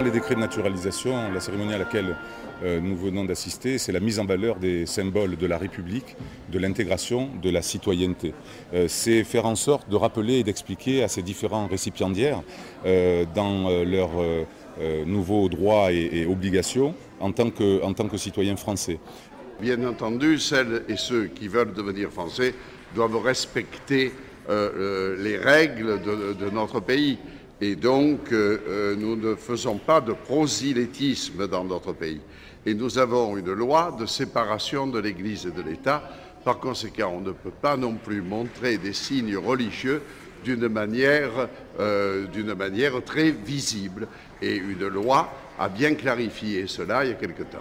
Les décrets de naturalisation, la cérémonie à laquelle nous venons d'assister, c'est la mise en valeur des symboles de la République, de l'intégration, de la citoyenneté. C'est faire en sorte de rappeler et d'expliquer à ces différents récipiendaires dans leurs nouveaux droits et obligations en tant que citoyens français. Bien entendu, celles et ceux qui veulent devenir français doivent respecter les règles de notre pays. Et donc, nous ne faisons pas de prosélytisme dans notre pays. Et nous avons une loi de séparation de l'Église et de l'État. Par conséquent, on ne peut pas non plus montrer des signes religieux d'une manière très visible. Et une loi a bien clarifié cela il y a quelque temps.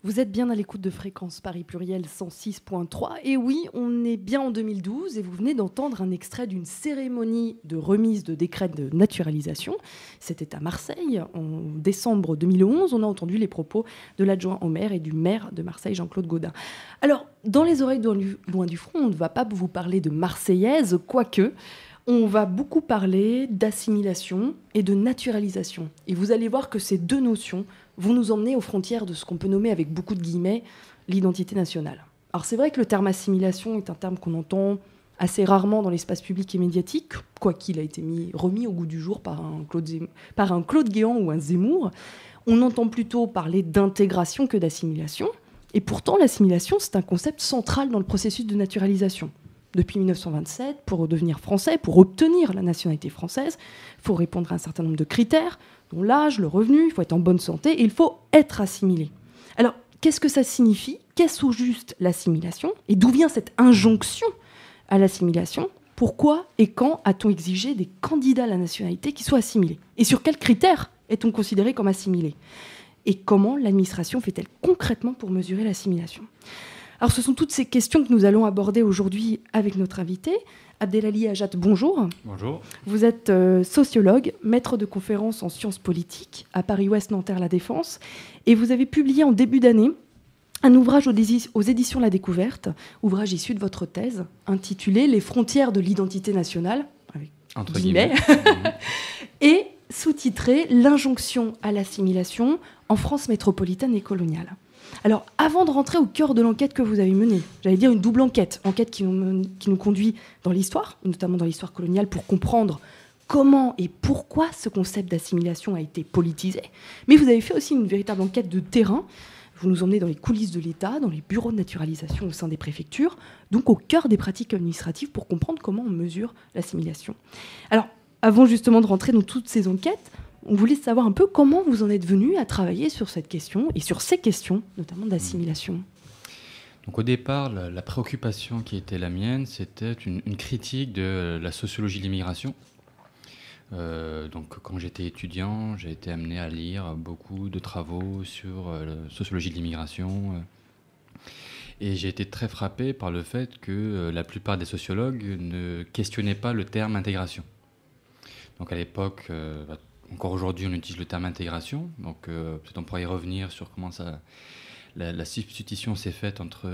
Vous êtes bien à l'écoute de Fréquence Paris Pluriel 106.3. Et oui, on est bien en 2012 et vous venez d'entendre un extrait d'une cérémonie de remise de décret de naturalisation. C'était à Marseille en décembre 2011. On a entendu les propos de l'adjoint au maire et du maire de Marseille, Jean-Claude Gaudin. Alors, dans les oreilles loin du front, on ne va pas vous parler de Marseillaise, quoique. On va beaucoup parler d'assimilation et de naturalisation. Et vous allez voir que ces deux notions vont nous emmener aux frontières de ce qu'on peut nommer avec beaucoup de guillemets l'identité nationale. Alors c'est vrai que le terme assimilation est un terme qu'on entend assez rarement dans l'espace public et médiatique, quoiqu'il a été remis au goût du jour par un Claude Guéant ou un Zemmour. On entend plutôt parler d'intégration que d'assimilation. Et pourtant, l'assimilation, c'est un concept central dans le processus de naturalisation. Depuis 1927, pour devenir français, pour obtenir la nationalité française, il faut répondre à un certain nombre de critères, dont l'âge, le revenu, il faut être en bonne santé et il faut être assimilé. Alors, qu'est-ce que ça signifie ? Qu'est-ce au juste l'assimilation ? Et d'où vient cette injonction à l'assimilation ? Pourquoi et quand a-t-on exigé des candidats à la nationalité qui soient assimilés ? Et sur quels critères est-on considéré comme assimilé ? Et comment l'administration fait-elle concrètement pour mesurer l'assimilation ? Alors, ce sont toutes ces questions que nous allons aborder aujourd'hui avec notre invité. Abdelali Hajat, bonjour. Bonjour. Vous êtes sociologue, maître de conférences en sciences politiques à Paris-Ouest Nanterre La Défense. Et vous avez publié en début d'année un ouvrage aux éditions La Découverte, ouvrage issu de votre thèse, intitulé « Les frontières de l'identité nationale », avec entre guillemets, et sous-titré « L'injonction à l'assimilation en France métropolitaine et coloniale ». Alors, avant de rentrer au cœur de l'enquête que vous avez menée, j'allais dire une double enquête qui nous conduit dans l'histoire, notamment dans l'histoire coloniale, pour comprendre comment et pourquoi ce concept d'assimilation a été politisé. Mais vous avez fait aussi une véritable enquête de terrain. Vous nous emmenez dans les coulisses de l'État, dans les bureaux de naturalisation au sein des préfectures, donc au cœur des pratiques administratives pour comprendre comment on mesure l'assimilation. Alors, avant justement de rentrer dans toutes ces enquêtes, on voulait savoir un peu comment vous en êtes venu à travailler sur cette question et sur ces questions, notamment d'assimilation. Donc au départ, la préoccupation qui était la mienne, c'était une critique de la sociologie de l'immigration. Donc quand j'étais étudiant, j'ai été amené à lire beaucoup de travaux sur la sociologie de l'immigration. Et j'ai été très frappé par le fait que la plupart des sociologues ne questionnaient pas le terme intégration. Donc à l'époque... Encore aujourd'hui, on utilise le terme intégration, donc peut-être on pourrait y revenir sur comment la substitution s'est faite entre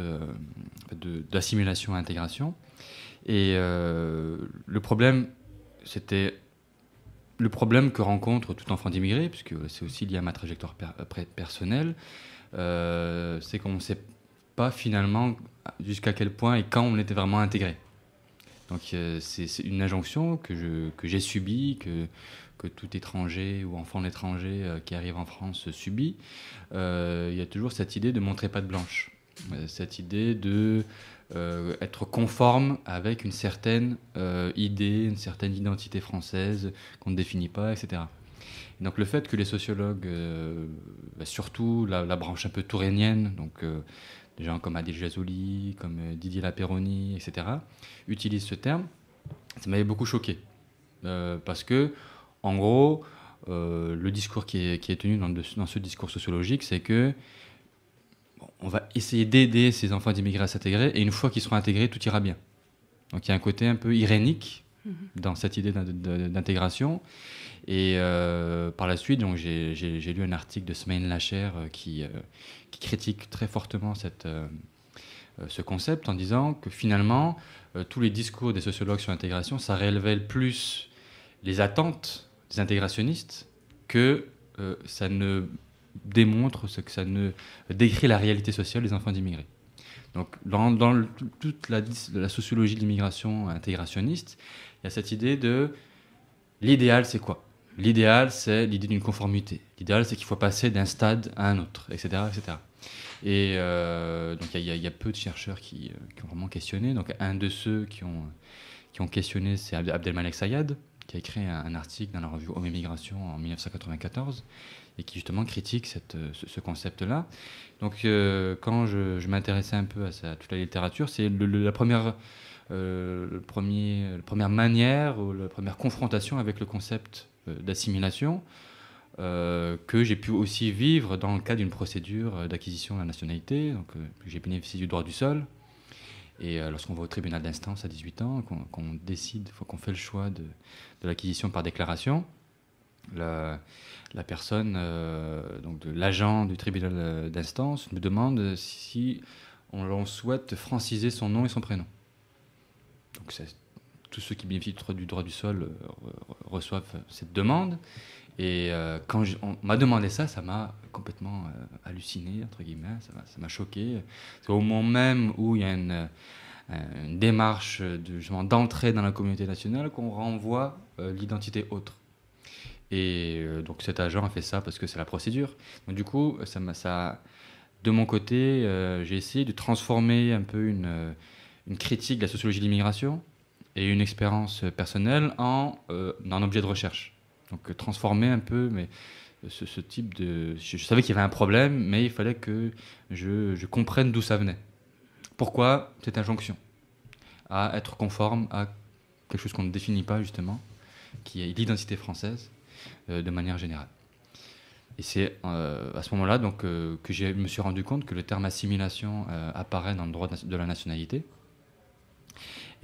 d'assimilation à intégration. Et le problème que rencontre tout enfant d'immigré, puisque c'est aussi lié à ma trajectoire personnelle, c'est qu'on ne sait pas finalement jusqu'à quel point et quand on était vraiment intégré. Donc c'est une injonction que j'ai subie, que tout étranger ou enfant d'étranger qui arrive en France subit. Il y a toujours cette idée de montrer patte blanche, cette idée de être conforme avec une certaine idée, une certaine identité française qu'on ne définit pas, etc. Et donc le fait que les sociologues, surtout la branche un peu tourénienne, donc des gens comme Adil Jazouli, comme Didier Lapéronie, etc., utilisent ce terme, ça m'avait beaucoup choqué. Parce que, en gros, le discours qui est tenu dans ce discours sociologique, c'est que on va essayer d'aider ces enfants d'immigrés à s'intégrer, et une fois qu'ils seront intégrés, tout ira bien. Donc il y a un côté un peu irénique dans cette idée d'intégration. Et par la suite, donc, j'ai lu un article de Smaïn Lacher qui critique très fortement ce concept en disant que finalement, tous les discours des sociologues sur l'intégration, ça révèle plus les attentes des intégrationnistes que ça ne démontre, que ça ne décrit la réalité sociale des enfants d'immigrés. Donc, dans toute la sociologie de l'immigration intégrationniste, il y a cette idée de l'idéal, c'est quoi ? L'idéal, c'est l'idée d'une conformité. L'idéal, c'est qu'il faut passer d'un stade à un autre, etc. etc. Et donc, il y a peu de chercheurs qui ont vraiment questionné. Donc, un de ceux qui ont questionné, c'est Abdelmalek Sayad, qui a écrit un article dans la revue Homme et Migration en 1994, et qui justement critique ce concept-là. Donc, quand je m'intéressais un peu à toute la littérature, c'est la première manière ou la première confrontation avec le concept d'assimilation que j'ai pu aussi vivre dans le cadre d'une procédure d'acquisition de la nationalité. Donc, j'ai bénéficié du droit du sol. Et lorsqu'on va au tribunal d'instance à 18 ans, qu'on décide, qu'on fait le choix de l'acquisition par déclaration, la personne, donc l'agent du tribunal d'instance, me demande si on souhaite franciser son nom et son prénom. Donc tous ceux qui bénéficient du droit du sol reçoivent cette demande. Et quand on m'a demandé ça m'a complètement halluciné, entre guillemets, ça m'a choqué. C'est au moment même où il y a une démarche d'entrée dans la communauté nationale qu'on renvoie l'identité autre. Et donc cet agent a fait ça parce que c'est la procédure. Donc du coup, de mon côté, j'ai essayé de transformer un peu une critique de la sociologie de l'immigration et une expérience personnelle en un objet de recherche. Donc transformer un peu ce type de... Je savais qu'il y avait un problème, mais il fallait que je comprenne d'où ça venait. Pourquoi cette injonction à être conforme à quelque chose qu'on ne définit pas justement, qui est l'identité française de manière générale. Et c'est à ce moment-là donc, que je me suis rendu compte que le terme assimilation apparaît dans le droit de la nationalité.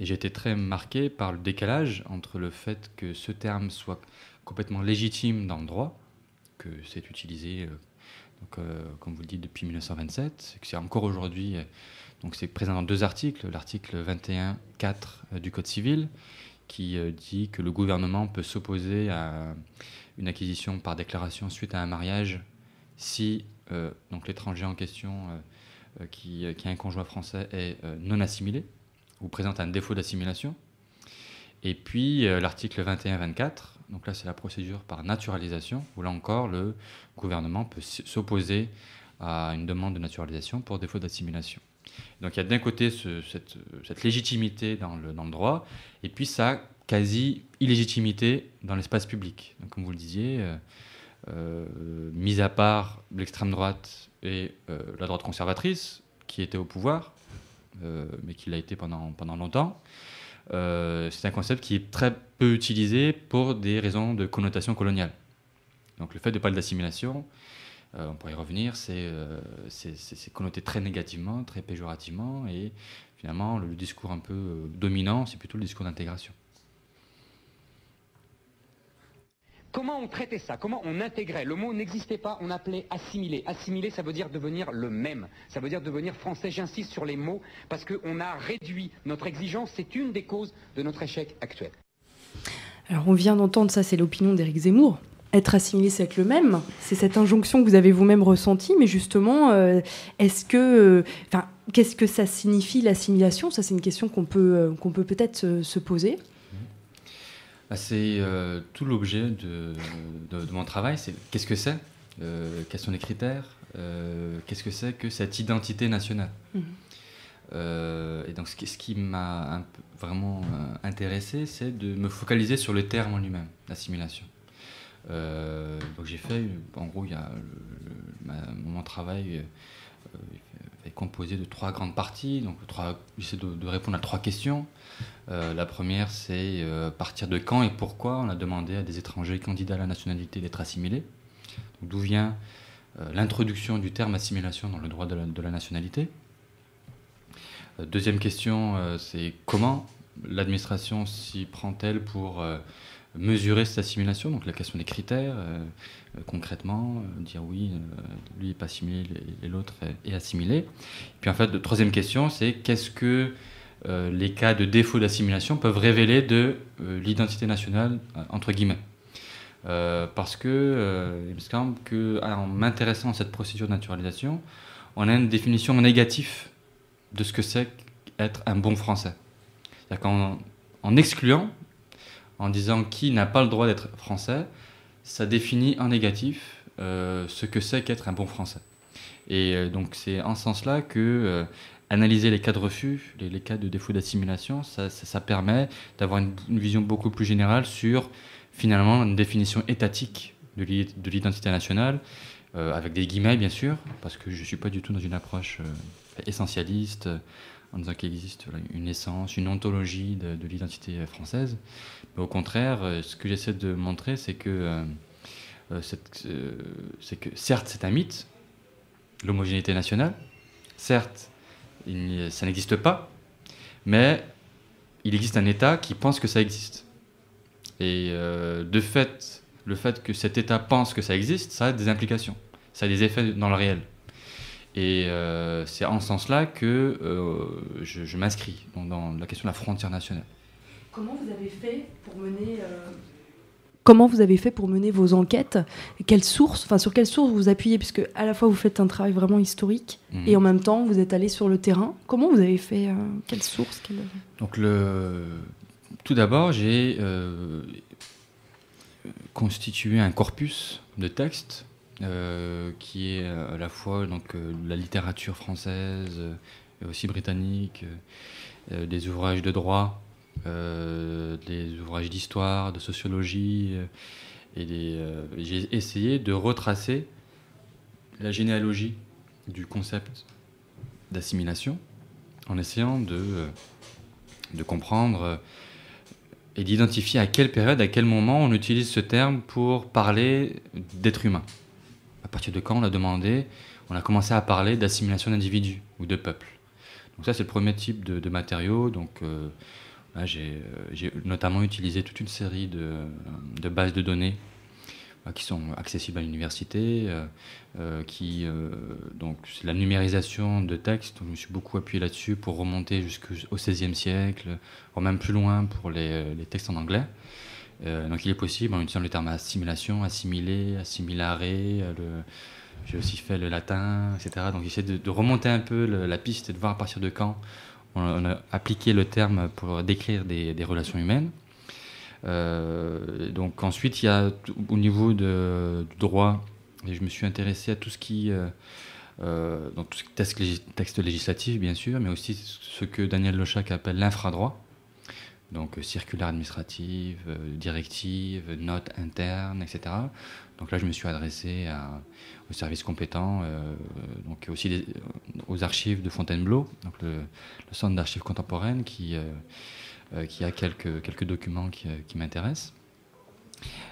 Et j'ai été très marqué par le décalage entre le fait que ce terme soit complètement légitime dans le droit, que c'est utilisé, comme vous le dites, depuis 1927, que c'est encore aujourd'hui, donc c'est présent dans 2 articles, l'article 21.4 du Code civil, qui dit que le gouvernement peut s'opposer à une acquisition par déclaration suite à un mariage si donc l'étranger en question, qui a un conjoint français, est non assimilé ou présente un défaut d'assimilation. Et puis l'article 21.24, donc là c'est la procédure par naturalisation, où là encore le gouvernement peut s'opposer à une demande de naturalisation pour défaut d'assimilation. Donc il y a d'un côté cette légitimité dans le droit, et puis sa quasi-illégitimité dans l'espace public. Donc comme vous le disiez, mis à part l'extrême droite et la droite conservatrice, qui était au pouvoir, mais qui l'a été pendant longtemps, c'est un concept qui est très peu utilisé pour des raisons de connotation coloniale. Donc le fait de parler d'assimilation, on pourrait y revenir, c'est connoté très négativement, très péjorativement, et finalement le discours un peu dominant, c'est plutôt le discours d'intégration. Comment on traitait ça? Comment on intégrait? Le mot n'existait pas, on appelait assimiler. Assimiler, ça veut dire devenir le même. Ça veut dire devenir français. J'insiste sur les mots parce qu'on a réduit notre exigence. C'est une des causes de notre échec actuel. Alors on vient d'entendre, ça c'est l'opinion d'Éric Zemmour. Être assimilé, c'est être le même. C'est cette injonction que vous avez vous-même ressentie. Mais justement, qu'est-ce que ça signifie l'assimilation? Ça c'est une question qu'on peut peut-être se poser. C'est tout l'objet de mon travail, c'est qu'est-ce que c'est, quels sont les critères, qu'est-ce que c'est que cette identité nationale. Et donc ce qui m'a vraiment intéressé, c'est de me focaliser sur le terme en lui-même, l'assimilation. Donc j'ai fait, en gros, mon travail est composé de 3 grandes parties. Donc j'essaie de répondre à 3 questions. La première, c'est à partir de quand et pourquoi on a demandé à des étrangers candidats à la nationalité d'être assimilés. D'où vient l'introduction du terme assimilation dans le droit de la nationalité. Deuxième question, c'est comment l'administration s'y prend-elle pour mesurer cette assimilation, donc la question des critères, concrètement, dire oui, lui n'est pas assimilé et l'autre est assimilé. Puis en fait, la troisième question, c'est qu'est-ce que les cas de défaut d'assimilation peuvent révéler de l'identité nationale, entre guillemets. parce que il me semble qu'en m'intéressant à cette procédure de naturalisation, on a une définition négative de ce que c'est qu'être un bon Français. C'est-à-dire qu'en excluant, en disant qui n'a pas le droit d'être français, ça définit en négatif ce que c'est qu'être un bon Français. Et donc c'est en ce sens-là que analyser les cas de refus, les cas de défaut d'assimilation, ça permet d'avoir une vision beaucoup plus générale sur finalement une définition étatique de l'identité nationale, avec des guillemets bien sûr, parce que je ne suis pas du tout dans une approche essentialiste, en disant qu'il existe une essence, une ontologie de l'identité française. Mais au contraire, ce que j'essaie de montrer, c'est que certes c'est un mythe, l'homogénéité nationale, certes ça n'existe pas, mais il existe un État qui pense que ça existe. Et de fait, le fait que cet État pense que ça existe, ça a des implications, ça a des effets dans le réel. Et c'est en ce sens-là que je m'inscris dans la question de la frontière nationale. Comment vous avez fait pour mener vos enquêtes? Sur quelles sources vous appuyez? Puisque à la fois vous faites un travail vraiment historique et en même temps vous êtes allé sur le terrain. Comment vous avez fait? Quelles sources? Donc tout d'abord, j'ai constitué un corpus de textes qui est à la fois la littérature française et aussi britannique, des ouvrages de droit, des ouvrages d'histoire, de sociologie, j'ai essayé de retracer la généalogie du concept d'assimilation en essayant de comprendre et d'identifier à quelle période, à quel moment on utilise ce terme pour parler d'être humain. À partir de quand on a commencé à parler d'assimilation d'individus ou de peuples. Donc ça, c'est le premier type de matériaux. Donc là, j'ai notamment utilisé toute une série de bases de données qui sont accessibles à l'université, donc c'est la numérisation de textes. Je me suis beaucoup appuyé là-dessus pour remonter jusqu'au XVIe siècle, voire même plus loin pour les textes en anglais. Donc il est possible, en utilisant le terme assimilation, assimiler, assimilare, j'ai aussi fait le latin, etc. Donc j'essaie de remonter un peu la piste et de voir à partir de quand on a appliqué le terme pour décrire des relations humaines. Donc ensuite, il y a au niveau du droit, et je me suis intéressé à tout ce qui donc tout ce qui est texte législatif, bien sûr, mais aussi ce que Daniel Lochac appelle l'infradroit. Donc circulaire administrative, directive, notes internes, etc. Donc là, je me suis adressé aux services compétents, donc aussi aux archives de Fontainebleau, donc le centre d'archives contemporaines qui a quelques documents qui m'intéressent.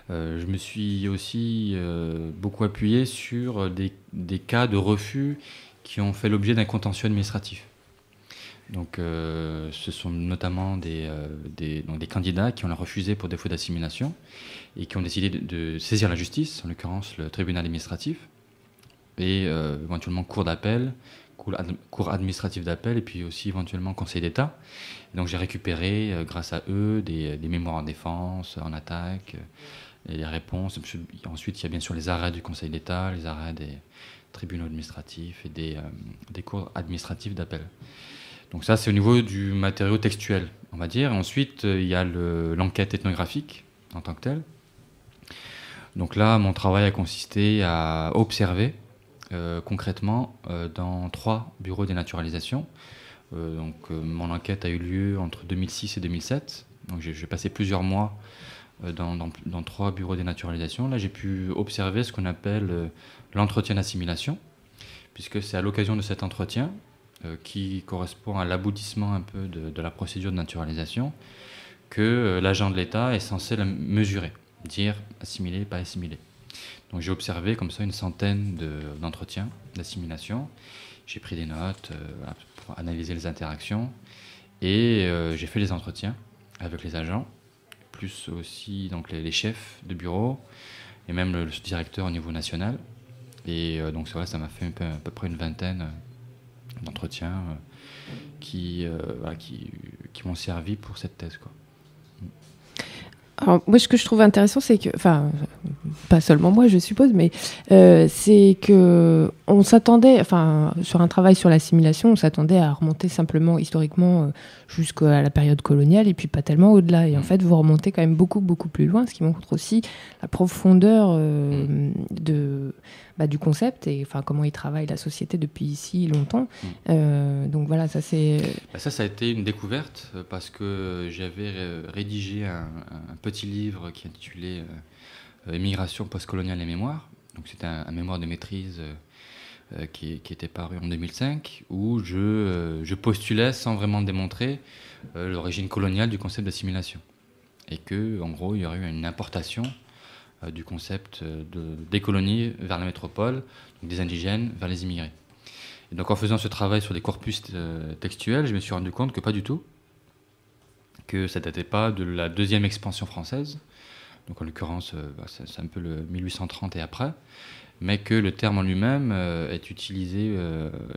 Je me suis aussi beaucoup appuyé sur des cas de refus qui ont fait l'objet d'un contentieux administratif. Donc, ce sont notamment des candidats qui ont refusé pour défaut d'assimilation et qui ont décidé de saisir la justice, en l'occurrence le tribunal administratif, et éventuellement cour d'appel, cour administrative d'appel, et puis aussi éventuellement conseil d'État. Et donc j'ai récupéré, grâce à eux, des mémoires en défense, en attaque, et les réponses. Ensuite, il y a bien sûr les arrêts du conseil d'État, les arrêts des tribunaux administratifs et des cours administratives d'appel. Donc ça, c'est au niveau du matériau textuel, on va dire. Ensuite, il y a l'enquête ethnographique en tant que telle. Donc là, mon travail a consisté à observer concrètement dans 3 bureaux de naturalisation. Mon enquête a eu lieu entre 2006 et 2007. Donc j'ai passé plusieurs mois dans 3 bureaux de naturalisation. Là, j'ai pu observer ce qu'on appelle l'entretien d'assimilation, puisque c'est à l'occasion de cet entretien qui correspond à l'aboutissement un peu de la procédure de naturalisation, que l'agent de l'État est censé la mesurer, dire assimilé, pas assimilé. Donc j'ai observé comme ça une centaine d'entretiens d'assimilation. J'ai pris des notes pour analyser les interactions et j'ai fait les entretiens avec les agents, plus aussi donc les chefs de bureau et même le directeur au niveau national. Et donc c'est vrai, ça m'a fait à peu près une vingtaine d'entretiens qui m'ont servi pour cette thèse, quoi. Alors, moi, ce que je trouve intéressant, c'est que, enfin, pas seulement moi, je suppose, mais c'est que on s'attendait, enfin, sur un travail sur l'assimilation, on s'attendait à remonter simplement historiquement jusqu'à la période coloniale et puis pas tellement au-delà. Et en fait, vous remontez quand même beaucoup, beaucoup plus loin, ce qui montre aussi la profondeur du concept et enfin comment il travaille la société depuis si longtemps. Donc voilà, ça c'est... Ça a été une découverte parce que j'avais rédigé un petit livre qui est intitulé Émigration postcoloniale et mémoire. Donc c'était un mémoire de maîtrise qui était paru en 2005 où je postulais sans vraiment démontrer l'origine coloniale du concept d'assimilation. Et que, en gros, il y aurait eu une importation du concept des colonies vers la métropole, donc des indigènes vers les immigrés. Et donc en faisant ce travail sur des corpus textuels, je me suis rendu compte que pas du tout, que ça datait pas de la deuxième expansion française, donc en l'occurrence c'est un peu le 1830 et après, mais que le terme en lui-même est utilisé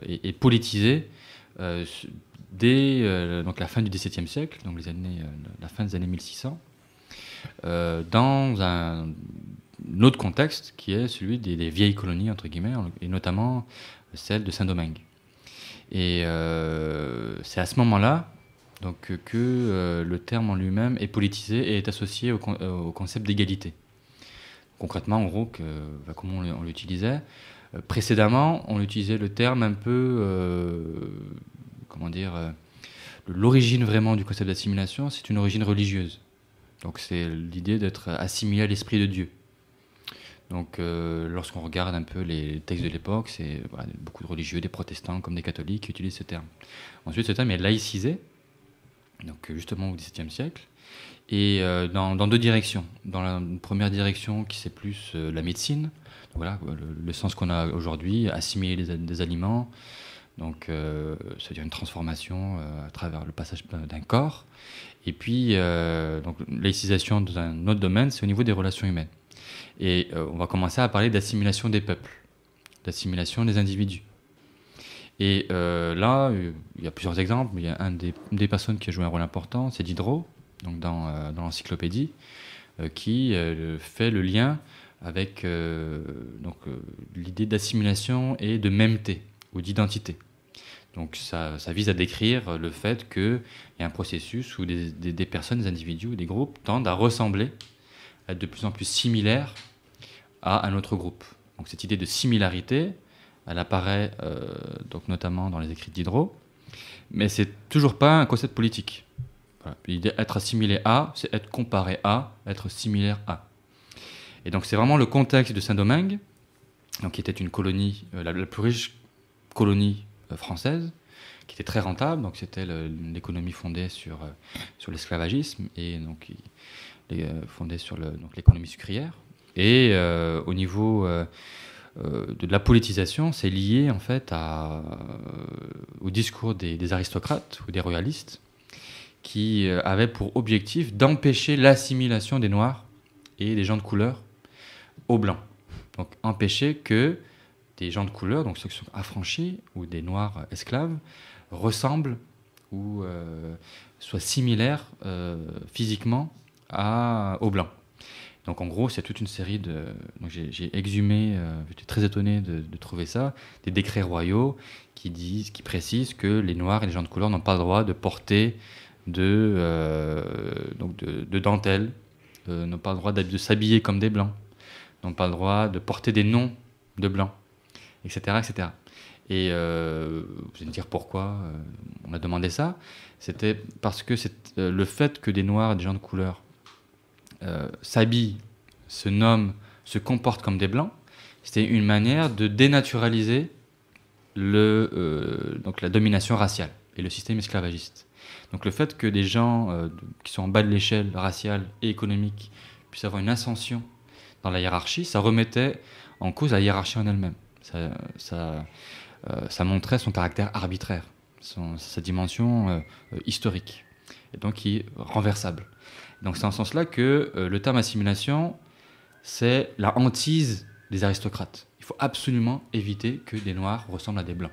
et politisé dès donc la fin du XVIIe siècle, donc la fin des années 1600, dans un autre contexte qui est celui des vieilles colonies, entre guillemets, et notamment celle de Saint-Domingue. Et c'est à ce moment-là donc, que le terme en lui-même est politisé et est associé au concept d'égalité. Concrètement, en gros, comment on l'utilisait. Précédemment, on utilisait le terme un peu, l'origine vraiment du concept d'assimilation, c'est une origine religieuse. Donc c'est l'idée d'être assimilé à l'esprit de Dieu. Donc lorsqu'on regarde un peu les textes de l'époque, c'est beaucoup de religieux, des protestants comme des catholiques qui utilisent ce terme. Ensuite, ce terme est laïcisé, donc justement au XVIIe siècle, et dans deux directions. Dans la première direction, qui c'est plus la médecine, donc voilà, le sens qu'on a aujourd'hui, assimiler des aliments, donc c'est-à-dire une transformation à travers le passage d'un corps. Et puis, donc, laïcisation dans un autre domaine, c'est au niveau des relations humaines. Et on va commencer à parler d'assimilation des peuples, d'assimilation des individus. Et là, il y a plusieurs exemples. Il y a une des personnes qui a joué un rôle important, c'est Diderot, donc dans l'encyclopédie, qui fait le lien avec l'idée d'assimilation et de mêmeté, ou d'identité. Donc ça vise à décrire le fait qu'il y a un processus où des personnes, des individus ou des groupes tendent à ressembler, à être de plus en plus similaires à un autre groupe. Donc cette idée de similarité, elle apparaît donc notamment dans les écrits de Diderot, mais c'est toujours pas un concept politique. Voilà. L'idée d'être assimilé à, c'est être comparé à, être similaire à. Et donc c'est vraiment le contexte de Saint-Domingue, donc qui était une colonie, la plus riche colonie française, qui était très rentable. Donc c'était l'économie fondée sur l'esclavagisme et donc fondée sur l'économie sucrière. Et au niveau de la politisation, c'est lié en fait au discours des aristocrates ou des royalistes qui avaient pour objectif d'empêcher l'assimilation des Noirs et des gens de couleur aux Blancs. Donc empêcher que des gens de couleur, donc ceux qui sont affranchis, ou des Noirs esclaves, ressemblent ou soient similaires physiquement aux Blancs. Donc en gros, c'est toute une série de... Donc j'ai exhumé, j'étais très étonné de trouver ça, des décrets royaux qui précisent que les Noirs et les gens de couleur n'ont pas le droit de porter de dentelle, n'ont pas le droit de s'habiller comme des Blancs, n'ont pas le droit de porter des noms de Blancs, etc. etc. Et vous allez me dire pourquoi on a demandé ça. C'était parce que le fait que des Noirs et des gens de couleur s'habillent, se nomment, se comportent comme des Blancs, c'était une manière de dénaturaliser donc la domination raciale et le système esclavagiste. Donc le fait que des gens qui sont en bas de l'échelle raciale et économique puissent avoir une ascension dans la hiérarchie, ça remettait en cause la hiérarchie en elle-même. Ça montrait son caractère arbitraire, sa dimension historique, et donc qui est renversable. Donc c'est en ce sens-là que le terme assimilation, c'est la hantise des aristocrates. Il faut absolument éviter que des Noirs ressemblent à des Blancs.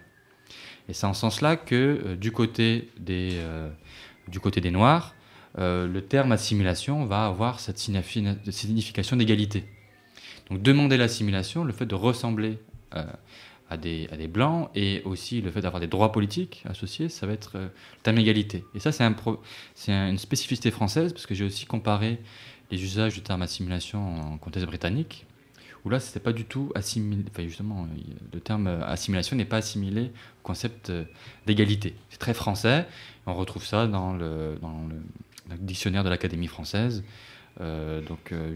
Et c'est en ce sens-là que du côté des Noirs, le terme assimilation va avoir cette signification d'égalité. Donc demander l'assimilation, le fait de ressembler à des blancs et aussi le fait d'avoir des droits politiques associés, ça va être le terme égalité. Et ça, c'est une spécificité française, parce que j'ai aussi comparé les usages du terme assimilation en contexte britannique, où là, c'était pas du tout assimilé. Enfin, justement, le terme assimilation n'est pas assimilé au concept d'égalité. C'est très français. On retrouve ça dans le dictionnaire de l'Académie française.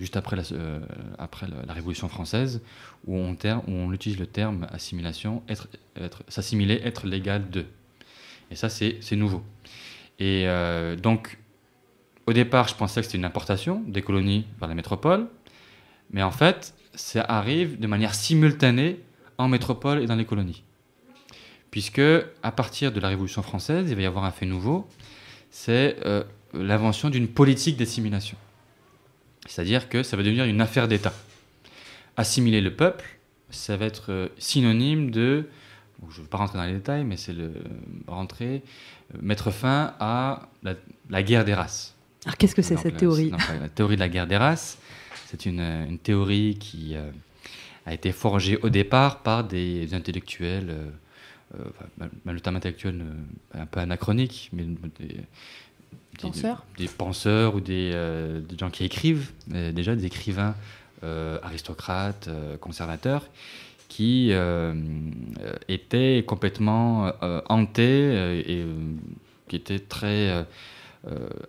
Juste après la Révolution française, où on utilise le terme assimilation, s'assimiler, être l'égal de. Et ça, c'est nouveau. Et donc, au départ, je pensais que c'était une importation des colonies vers la métropole, mais en fait, ça arrive de manière simultanée en métropole et dans les colonies. Puisque, à partir de la Révolution française, il va y avoir un fait nouveau, c'est l'invention d'une politique d'assimilation. C'est-à-dire que ça va devenir une affaire d'État. Assimiler le peuple, ça va être synonyme de, je ne veux pas rentrer dans les détails, mais c'est mettre fin à la guerre des races. Alors qu'est-ce que c'est cette théorie ? La théorie de la guerre des races, c'est une théorie qui a été forgée au départ par des intellectuels, le terme intellectuel un peu anachronique, mais des penseurs ou des gens qui écrivent, déjà des écrivains aristocrates, conservateurs, qui étaient complètement hantés et qui étaient très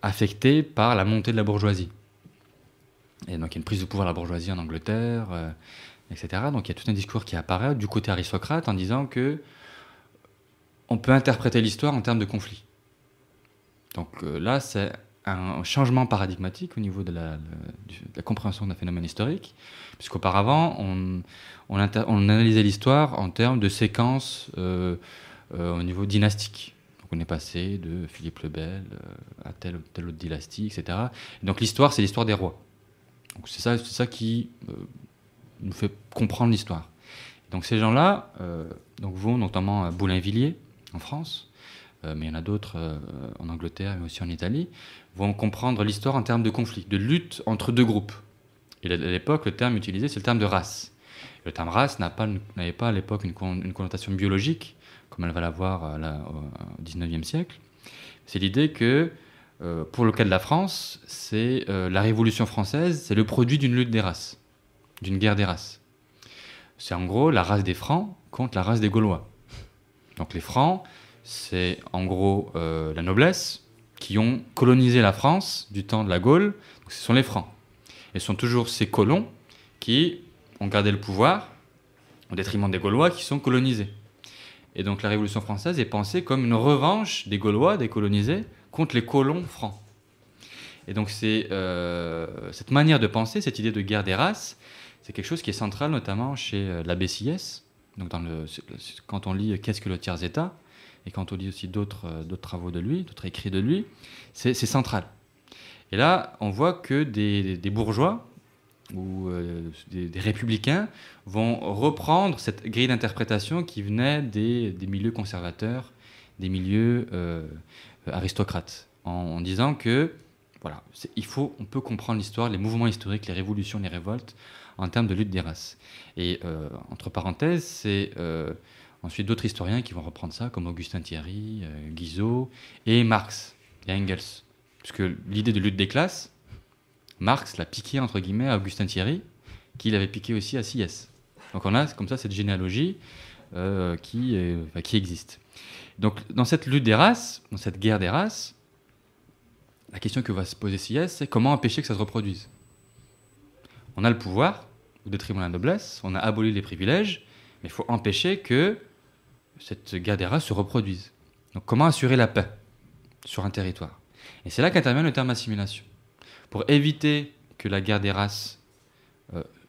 affectés par la montée de la bourgeoisie. Et donc il y a une prise de pouvoir de la bourgeoisie en Angleterre, etc. Donc il y a tout un discours qui apparaît du côté aristocrate en disant que on peut interpréter l'histoire en termes de conflit. Donc là, c'est un changement paradigmatique au niveau de la compréhension d'un phénomène historique, puisqu'auparavant, on analysait l'histoire en termes de séquences au niveau dynastique. Donc on est passé de Philippe le Bel à telle ou telle autre dynastie, etc. Et donc l'histoire, c'est l'histoire des rois. Donc c'est ça qui nous fait comprendre l'histoire. Donc ces gens-là vont notamment à Boulainvilliers, en France, mais il y en a d'autres en Angleterre, mais aussi en Italie, vont comprendre l'histoire en termes de conflit, de lutte entre deux groupes. Et à l'époque, le terme utilisé, c'est le terme de race. Le terme race n'avait pas à l'époque une connotation biologique, comme elle va l'avoir au XIXe siècle. C'est l'idée que, pour le cas de la France, c'est la Révolution française, c'est le produit d'une lutte des races, d'une guerre des races. C'est en gros la race des Francs contre la race des Gaulois. Donc les Francs, c'est en gros la noblesse qui ont colonisé la France du temps de la Gaule. Donc, ce sont les Francs. Et ce sont toujours ces colons qui ont gardé le pouvoir au détriment des Gaulois qui sont colonisés. Et donc la Révolution française est pensée comme une revanche des Gaulois, des colonisés, contre les colons francs. Et donc c'est cette manière de penser, cette idée de guerre des races, c'est quelque chose qui est central notamment chez l'abbé Sieyès. Donc quand on lit Qu'est-ce que le tiers-État, et quand on lit aussi d'autres travaux de lui, d'autres écrits de lui, c'est central. Et là, on voit que des bourgeois ou des républicains vont reprendre cette grille d'interprétation qui venait des milieux conservateurs, des milieux aristocrates, en disant que voilà, on peut comprendre l'histoire, les mouvements historiques, les révolutions, les révoltes, en termes de lutte des races. Et entre parenthèses, c'est ensuite d'autres historiens qui vont reprendre ça, comme Augustin Thierry, Guizot et Marx et Engels. Puisque l'idée de lutte des classes, Marx l'a piqué entre guillemets à Augustin Thierry, qui l'avait piqué aussi à Sieyès. Donc on a comme ça cette généalogie qui existe. Donc dans cette lutte des races, dans cette guerre des races, la question que va se poser Sieyès, c'est comment empêcher que ça se reproduise. On a le pouvoir, au détriment de la noblesse, on a aboli les privilèges, mais il faut empêcher que cette guerre des races se reproduise. Donc comment assurer la paix sur un territoire ? Et c'est là qu'intervient le terme assimilation. Pour éviter que la guerre des races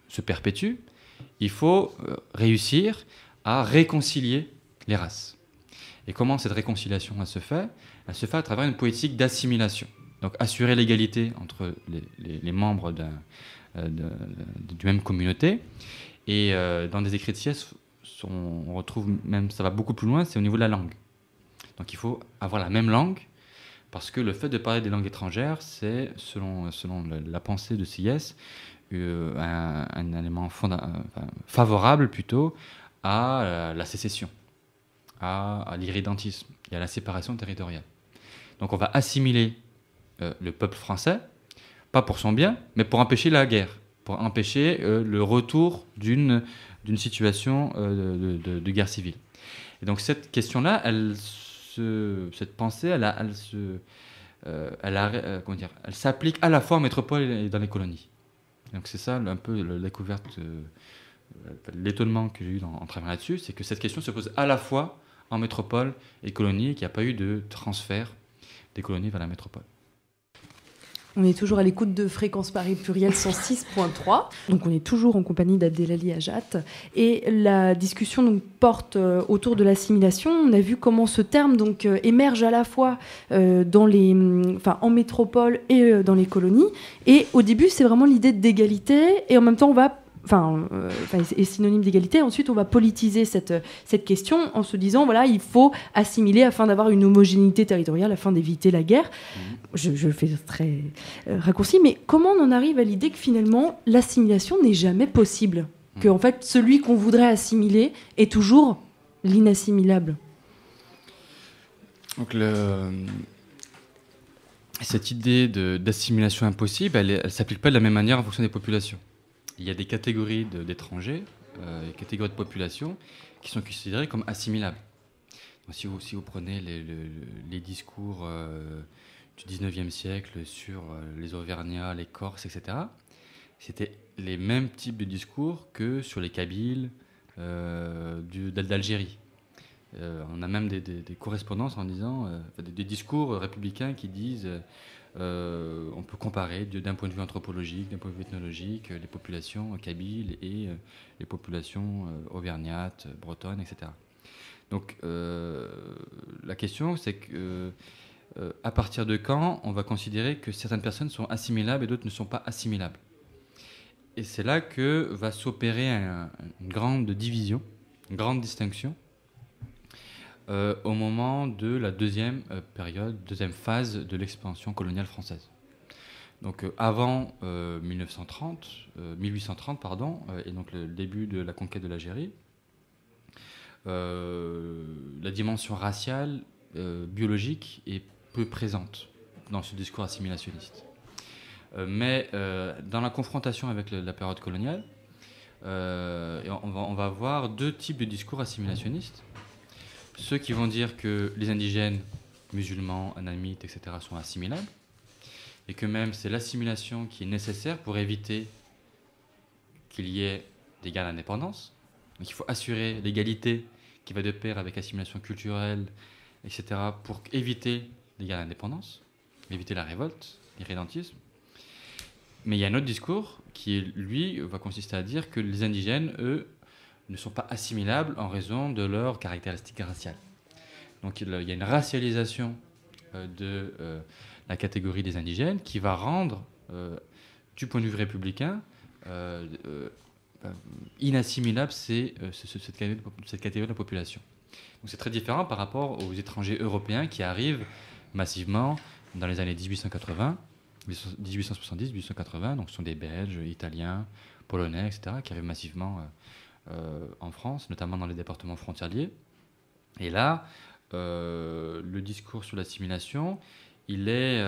se perpétue, il faut réussir à réconcilier les races. Et comment cette réconciliation elle se fait à travers une politique d'assimilation. Donc assurer l'égalité entre les membres d'une même communauté. Et dans des écrits de Sieyès, on retrouve même, ça va beaucoup plus loin, c'est au niveau de la langue. Donc il faut avoir la même langue Parce que le fait de parler des langues étrangères, c'est, selon la pensée de Sieyès, un élément favorable plutôt à la sécession, à l'irrédentisme et à la séparation territoriale. Donc on va assimiler le peuple français, pas pour son bien, mais pour empêcher la guerre, pour empêcher le retour d'une situation de guerre civile. Et donc cette question-là, cette pensée, elle s'applique à la fois en métropole et dans les colonies. Donc c'est ça un peu la découverte, l'étonnement que j'ai eu en travaillant là-dessus, c'est que cette question se pose à la fois en métropole et colonies, et qu'il n'y a pas eu de transfert des colonies vers la métropole. On est toujours à l'écoute de Fréquence Paris Pluriel 106.3. Donc on est toujours en compagnie d'Abdelali Hajat. Et la discussion donc, porte autour de l'assimilation. On a vu comment ce terme donc, émerge à la fois en métropole et dans les colonies. Et au début, c'est vraiment l'idée d'égalité. Et en même temps, on va... est synonyme d'égalité. Ensuite, on va politiser cette question en se disant, voilà, il faut assimiler afin d'avoir une homogénéité territoriale, afin d'éviter la guerre. Je fais très raccourci, mais comment on en arrive à l'idée que finalement, l'assimilation n'est jamais possible ? Que, en fait, celui qu'on voudrait assimiler est toujours l'inassimilable. Donc, cette idée d'assimilation impossible, elle ne s'applique pas de la même manière en fonction des populations. Il y a des catégories d'étrangers, des catégories de population qui sont considérées comme assimilables. Donc, si vous prenez les discours du 19e siècle sur les Auvergnats, les Corses, etc., c'était les mêmes types de discours que sur les Kabyles d'Algérie. On a même des correspondances en disant, des discours républicains qui disent... on peut comparer d'un point de vue anthropologique, d'un point de vue ethnologique, les populations kabyles et les populations auvergnates, bretonnes, etc. Donc la question, c'est que à partir de quand on va considérer que certaines personnes sont assimilables et d'autres ne sont pas assimilables. Et c'est là que va s'opérer une grande division, une grande distinction au moment de la deuxième phase de l'expansion coloniale française. Donc avant 1830, et donc le début de la conquête de l'Algérie, la dimension raciale, biologique est peu présente dans ce discours assimilationniste. Mais dans la confrontation avec la période coloniale, on va avoir deux types de discours assimilationnistes. Ceux qui vont dire que les indigènes, musulmans, anamites, etc. sont assimilables, et que même c'est l'assimilation qui est nécessaire pour éviter qu'il y ait des guerres d'indépendance. Donc il faut assurer l'égalité qui va de pair avec l'assimilation culturelle, etc., pour éviter les guerres d'indépendance, éviter la révolte, l'irrédentisme. Mais il y a un autre discours qui, lui, va consister à dire que les indigènes, eux, ne sont pas assimilables en raison de leurs caractéristiques raciales. Donc il y a une racialisation de la catégorie des indigènes qui va rendre, du point de vue républicain, inassimilable cette catégorie de la population. Donc c'est très différent par rapport aux étrangers européens qui arrivent massivement dans les années 1880, 1870, 1880, donc ce sont des Belges, Italiens, Polonais, etc., qui arrivent massivement en France, notamment dans les départements frontaliers. Et là, le discours sur l'assimilation, il est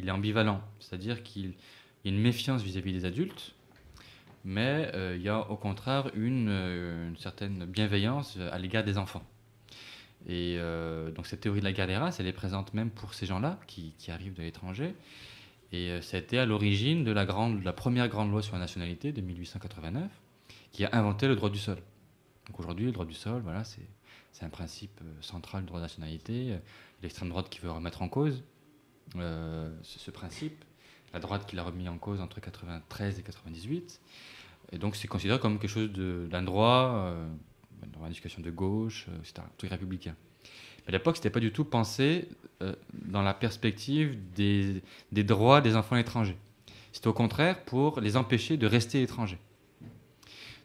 ambivalent, c'est-à-dire qu'il y a une méfiance vis-à-vis des adultes, mais il y a au contraire une certaine bienveillance à l'égard des enfants. Et donc cette théorie de la guerre des races, elle est présente même pour ces gens-là qui arrivent de l'étranger. Et ça a été à l'origine de la première grande loi sur la nationalité de 1889, qui a inventé le droit du sol. Donc aujourd'hui, le droit du sol, voilà, c'est un principe central du droit de la nationalité. L'extrême droite qui veut remettre en cause ce principe, la droite qui l'a remis en cause entre 93 et 98. Et donc c'est considéré comme quelque chose d'un droit, dans l'éducation de gauche, etc., un truc républicain. Mais à l'époque, ce n'était pas du tout pensé dans la perspective des droits des enfants étrangers. C'était au contraire pour les empêcher de rester étrangers.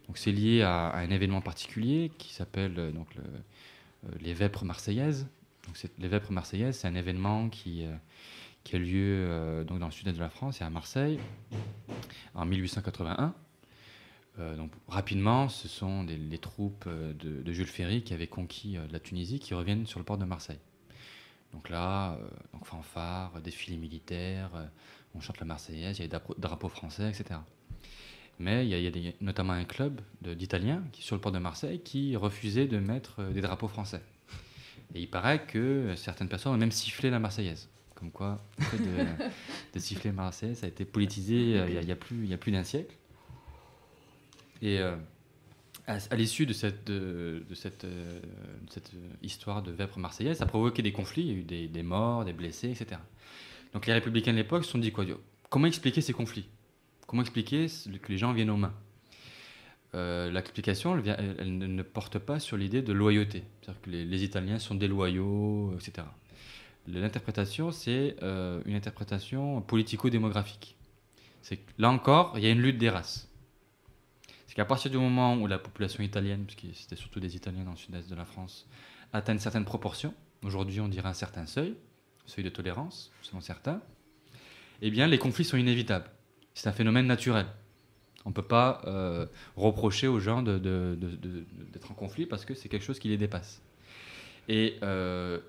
Donc c'est lié à un événement particulier qui s'appelle les Vêpres marseillaises, Donc, les Vêpres marseillaises, c'est un événement qui a lieu donc dans le sud-est de la France et à Marseille en 1881. Donc, rapidement, ce sont les troupes de Jules Ferry qui avaient conquis la Tunisie qui reviennent sur le port de Marseille. Donc là, fanfare, défilé militaire, on chante la Marseillaise, il y a des drapeaux français, etc. Mais il y a notamment un club d'Italiens sur le port de Marseille qui refusait de mettre des drapeaux français. Et il paraît que certaines personnes ont même sifflé la Marseillaise. Comme quoi, le fait de siffler la Marseillaise, ça a été politisé il y a plus d'un siècle. Et à l'issue de cette histoire de Vêpres marseillaises, ça a provoqué des conflits, il y a eu des morts, des blessés, etc. Donc les républicains de l'époque se sont dit quoi? Comment expliquer ces conflits? Comment expliquer que les gens viennent aux mains? L'explication, elle ne porte pas sur l'idée de loyauté. C'est-à-dire que les Italiens sont déloyaux, etc. L'interprétation, c'est une interprétation politico-démographique. Là encore, il y a une lutte des races. C'est qu'à partir du moment où la population italienne, puisque c'était surtout des Italiens dans le sud-est de la France, atteint une certaine proportion, aujourd'hui on dirait un certain seuil de tolérance, selon certains, eh bien les conflits sont inévitables. C'est un phénomène naturel. On ne peut pas reprocher aux gens d'être en conflit parce que c'est quelque chose qui les dépasse. Et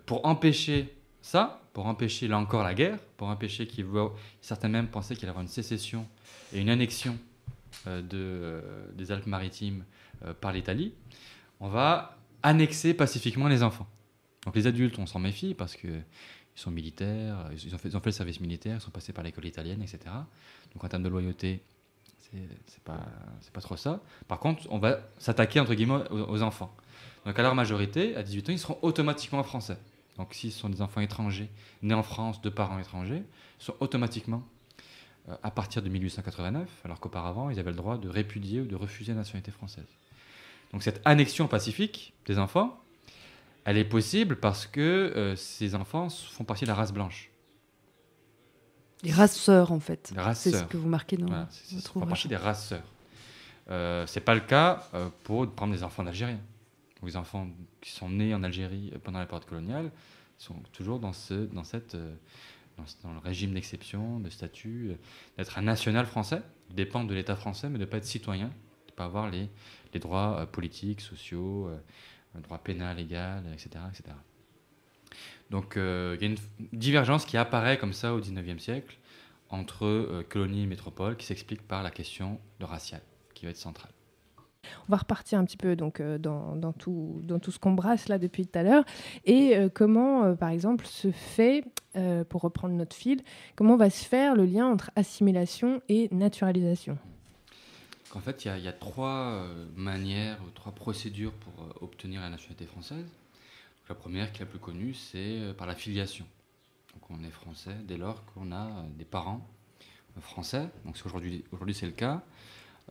pour empêcher ça, pour empêcher là encore la guerre, pour empêcher certains même pensaient qu'il y avait une sécession et une annexion des Alpes-Maritimes par l'Italie, on va annexer pacifiquement les enfants. Donc les adultes, on s'en méfie parce qu'ils sont militaires, ils ont fait le service militaire, ils sont passés par l'école italienne, etc. Donc en termes de loyauté, c'est pas trop ça. Par contre, on va s'attaquer entre guillemets aux enfants. Donc à leur majorité, à 18 ans, ils seront automatiquement français. Donc si ce sont des enfants étrangers, nés en France, de parents étrangers, ils sont automatiquement à partir de 1889, alors qu'auparavant, ils avaient le droit de répudier ou de refuser la nationalité française. Donc cette annexion pacifique des enfants, elle est possible parce que ces enfants font partie de la race blanche. Les races sœurs, en fait. Les races c'est sœurs. Ce que vous marquez dans voilà, votre font ouvrage. partie des races sœurs. C'est pas le cas pour prendre des enfants d'Algériens. Les enfants qui sont nés en Algérie pendant la période coloniale sont toujours dans le régime d'exception, de statut, d'être un national français, de dépendre de l'État français, mais de ne pas être citoyen, de ne pas avoir les droits politiques, sociaux, droit pénal, légal, etc. etc. Donc il y a une divergence qui apparaît comme ça au XIXe siècle entre colonie et métropole qui s'explique par la question raciale, qui va être centrale. On va repartir un petit peu donc, dans tout ce qu'on brasse là depuis tout à l'heure. Et comment, par exemple, se fait, pour reprendre notre fil, comment va se faire le lien entre assimilation et naturalisation? En fait, il y a trois manières, trois procédures pour obtenir la nationalité française. Donc, la première, qui est la plus connue, c'est par la filiation. Donc on est français dès lors qu'on a des parents français. Donc aujourd'hui c'est le cas.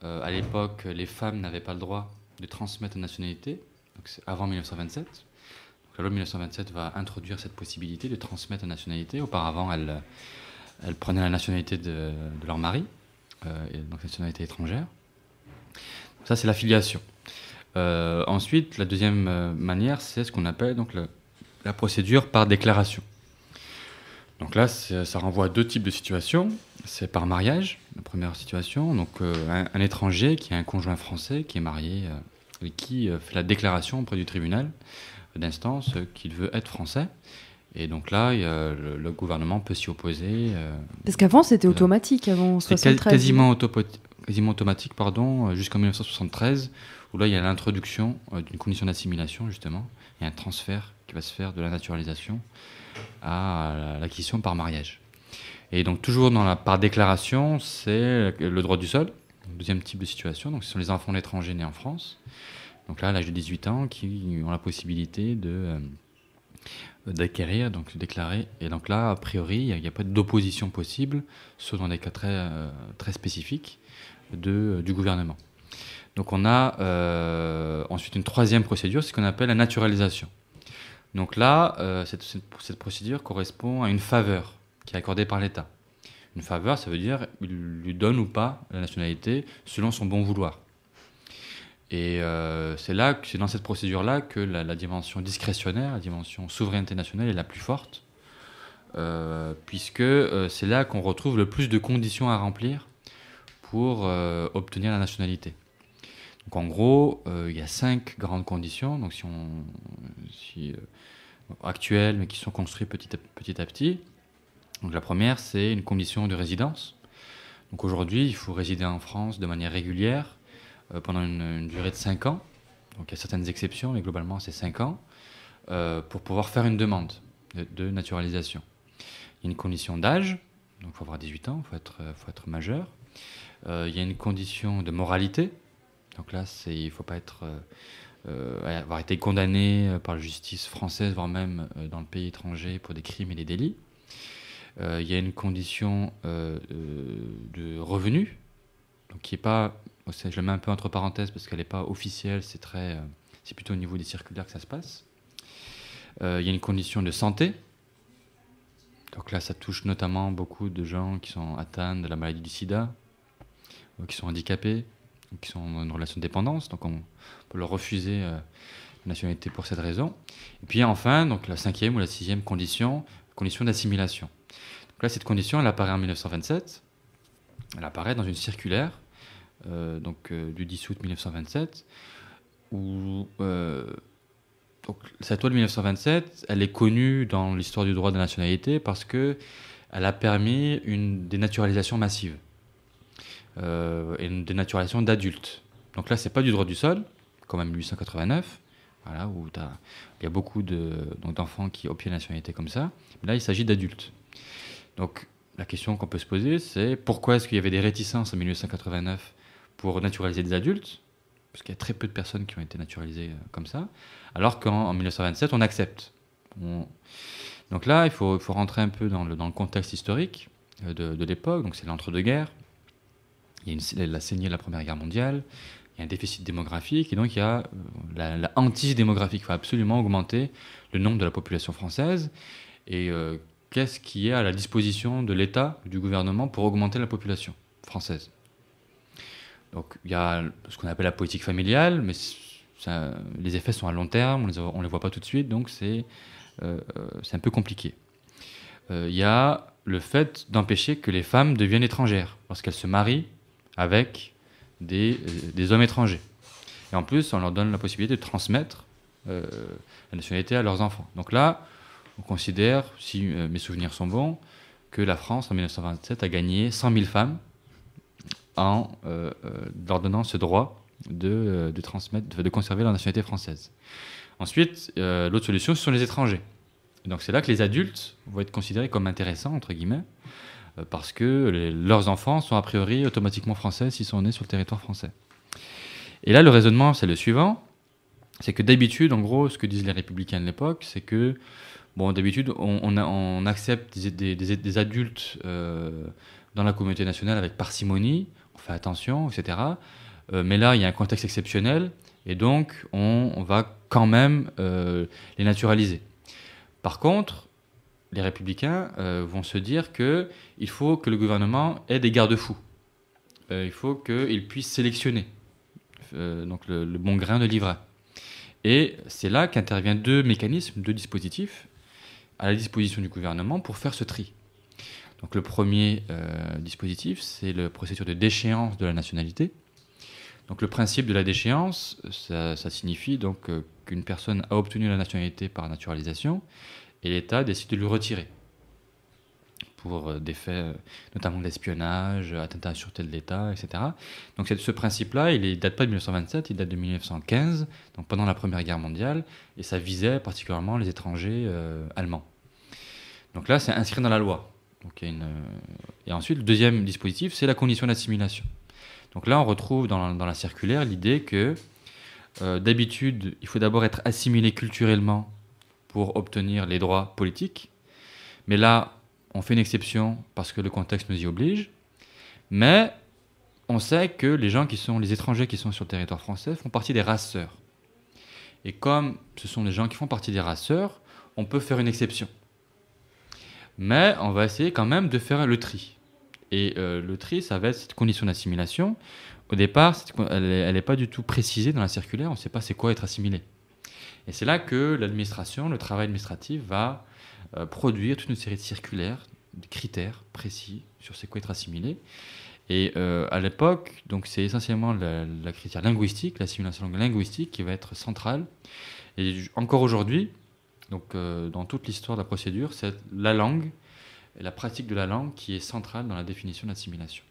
À l'époque, les femmes n'avaient pas le droit de transmettre la nationalité, donc c'est avant 1927. Donc la loi de 1927 va introduire cette possibilité de transmettre la nationalité. Auparavant, elles prenaient la nationalité de leur mari, et donc la nationalité étrangère. Ça, c'est la filiation. Ensuite, la deuxième manière, c'est ce qu'on appelle donc la procédure par déclaration. Donc là, ça renvoie à deux types de situations. C'est par mariage, la première situation. Donc un étranger qui a un conjoint français, qui est marié et qui fait la déclaration auprès du tribunal d'instance qu'il veut être français. Et donc là, le gouvernement peut s'y opposer. Parce qu'avant, c'était automatique, avant 73. Quasiment automatique, jusqu'en 1973, où là, il y a l'introduction d'une condition d'assimilation, justement. Il y a un transfert qui va se faire de la naturalisation à l'acquisition par mariage. Et donc toujours par déclaration, c'est le droit du sol, deuxième type de situation. Donc ce sont les enfants d'étrangers nés en France, donc là à l'âge de 18 ans, qui ont la possibilité d'acquérir, donc de déclarer. Et donc là, a priori, il n'y a pas d'opposition possible, sauf dans des cas très spécifiques du gouvernement. Donc on a ensuite une troisième procédure, c'est ce qu'on appelle la naturalisation. Donc là, cette procédure correspond à une faveur qui est accordée par l'État. Une faveur, ça veut dire qu'il lui donne ou pas la nationalité selon son bon vouloir. Et c'est dans cette procédure-là que la dimension discrétionnaire, la dimension souveraineté nationale est la plus forte, puisque c'est là qu'on retrouve le plus de conditions à remplir pour obtenir la nationalité. Donc en gros, il y a 5 grandes conditions, donc actuelles, mais qui sont construites petit à petit. Donc la première, c'est une condition de résidence. Donc aujourd'hui, il faut résider en France de manière régulière pendant une durée de 5 ans. Donc il y a certaines exceptions, mais globalement c'est 5 ans, pour pouvoir faire une demande de naturalisation. Il y a une condition d'âge, donc il faut avoir 18 ans, il faut être majeur. Il y a une condition de moralité, donc là il ne faut pas avoir été condamné par la justice française, voire même dans le pays étranger pour des crimes et des délits. Il y a une condition de revenu, donc qui n'est pas, je le mets un peu entre parenthèses parce qu'elle n'est pas officielle, c'est plutôt au niveau des circulaires que ça se passe. Il y a une condition de santé, donc là ça touche notamment beaucoup de gens qui sont atteints de la maladie du sida, qui sont handicapés, qui sont dans une relation de dépendance, donc on peut leur refuser la nationalité pour cette raison. Et puis enfin, donc la 5e ou la 6e condition d'assimilation. Donc là, cette condition, elle apparaît en 1927. Elle apparaît dans une circulaire du 10 août 1927, où donc, cette loi de 1927, elle est connue dans l'histoire du droit de la nationalité parce qu'elle a permis une dénaturalisation massive et une dénaturalisation d'adultes. Donc là, c'est pas du droit du sol, comme en 1889, voilà, où il y a beaucoup d'enfants qui obtiennent la nationalité comme ça. Là, il s'agit d'adultes. Donc, la question qu'on peut se poser, c'est pourquoi est-ce qu'il y avait des réticences en 1889 pour naturaliser des adultes, parce qu'il y a très peu de personnes qui ont été naturalisées comme ça, alors qu'en 1927, on accepte. Donc là, il faut rentrer un peu dans le contexte historique de l'époque. Donc c'est l'entre-deux-guerres, il y a la saignée de la Première Guerre mondiale, il y a un déficit démographique, et donc il y a la hantise démographique. Il faut absolument augmenter le nombre de la population française, et qu'est-ce qui est à la disposition de l'État, du gouvernement, pour augmenter la population française. Donc il y a ce qu'on appelle la politique familiale, mais les effets sont à long terme, on ne les voit pas tout de suite, donc c'est un peu compliqué. Il y a le fait d'empêcher que les femmes deviennent étrangères, lorsqu'elles se marient avec des hommes étrangers. Et en plus, on leur donne la possibilité de transmettre la nationalité à leurs enfants. Donc là, on considère, si mes souvenirs sont bons, que la France, en 1927, a gagné 100 000 femmes en leur donnant ce droit de conserver leur nationalité française. Ensuite, l'autre solution, ce sont les étrangers. Et donc c'est là que les adultes vont être considérés comme intéressants, entre guillemets, parce que leurs enfants sont a priori automatiquement français s'ils sont nés sur le territoire français. Et là, le raisonnement, c'est le suivant, c'est que d'habitude, en gros, ce que disent les républicains de l'époque, c'est que, bon, d'habitude, on accepte des adultes dans la communauté nationale avec parcimonie, on fait attention, etc. Mais là, il y a un contexte exceptionnel, et donc on va quand même les naturaliser. Par contre, les républicains vont se dire qu'il faut que le gouvernement ait des garde-fous. Il faut qu'il puisse sélectionner donc le bon grain de livret. Et c'est là qu'interviennent 2 mécanismes, 2 dispositifs à la disposition du gouvernement pour faire ce tri. Donc le premier dispositif, c'est la procédure de déchéance de la nationalité. Donc le principe de la déchéance, ça signifie donc qu'une personne a obtenu la nationalité par naturalisation et l'État décide de lui retirer pour des faits notamment d'espionnage, attentat à la sûreté de l'État, etc. Donc ce principe-là, il ne date pas de 1927, il date de 1915, donc pendant la Première Guerre mondiale, et ça visait particulièrement les étrangers allemands. Donc là, c'est inscrit dans la loi. Donc, et ensuite, le deuxième dispositif, c'est la condition d'assimilation. Donc là, on retrouve dans la circulaire l'idée que d'habitude, il faut d'abord être assimilé culturellement pour obtenir les droits politiques. Mais là, on fait une exception parce que le contexte nous y oblige. Mais on sait que les étrangers qui sont sur le territoire français font partie des races sœurs. Et comme ce sont des gens qui font partie des races sœurs, on peut faire une exception. Mais on va essayer quand même de faire le tri. Et le tri, ça va être cette condition d'assimilation au départ, elle n'est pas du tout précisée dans la circulaire. On ne sait pas c'est quoi être assimilé. Et c'est là que l'administration, le travail administratif va produire toute une série de circulaires, de critères précis sur c'est quoi être assimilé. Et à l'époque, donc c'est essentiellement la critère linguistique, l'assimilation linguistique qui va être centrale. Et encore aujourd'hui, donc dans toute l'histoire de la procédure, c'est la langue et la pratique de la langue qui est centrale dans la définition de l'assimilation.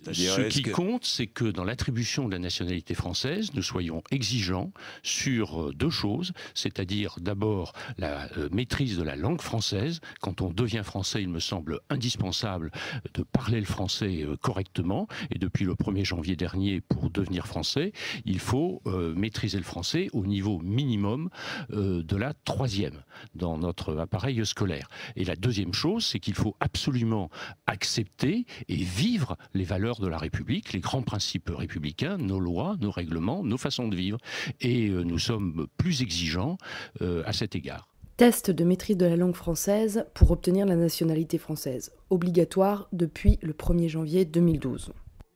Ce qui compte, c'est que dans l'attribution de la nationalité française, nous soyons exigeants sur deux choses, c'est-à-dire d'abord la maîtrise de la langue française. Quand on devient français, il me semble indispensable de parler le français correctement. Et depuis le 1er janvier dernier, pour devenir français, il faut maîtriser le français au niveau minimum de la 3e dans notre appareil scolaire. Et la deuxième chose, c'est qu'il faut absolument accepter et vivre les valeurs de la République, les grands principes républicains, nos lois, nos règlements, nos façons de vivre. Et nous sommes plus exigeants à cet égard. Test de maîtrise de la langue française pour obtenir la nationalité française, obligatoire depuis le 1er janvier 2012.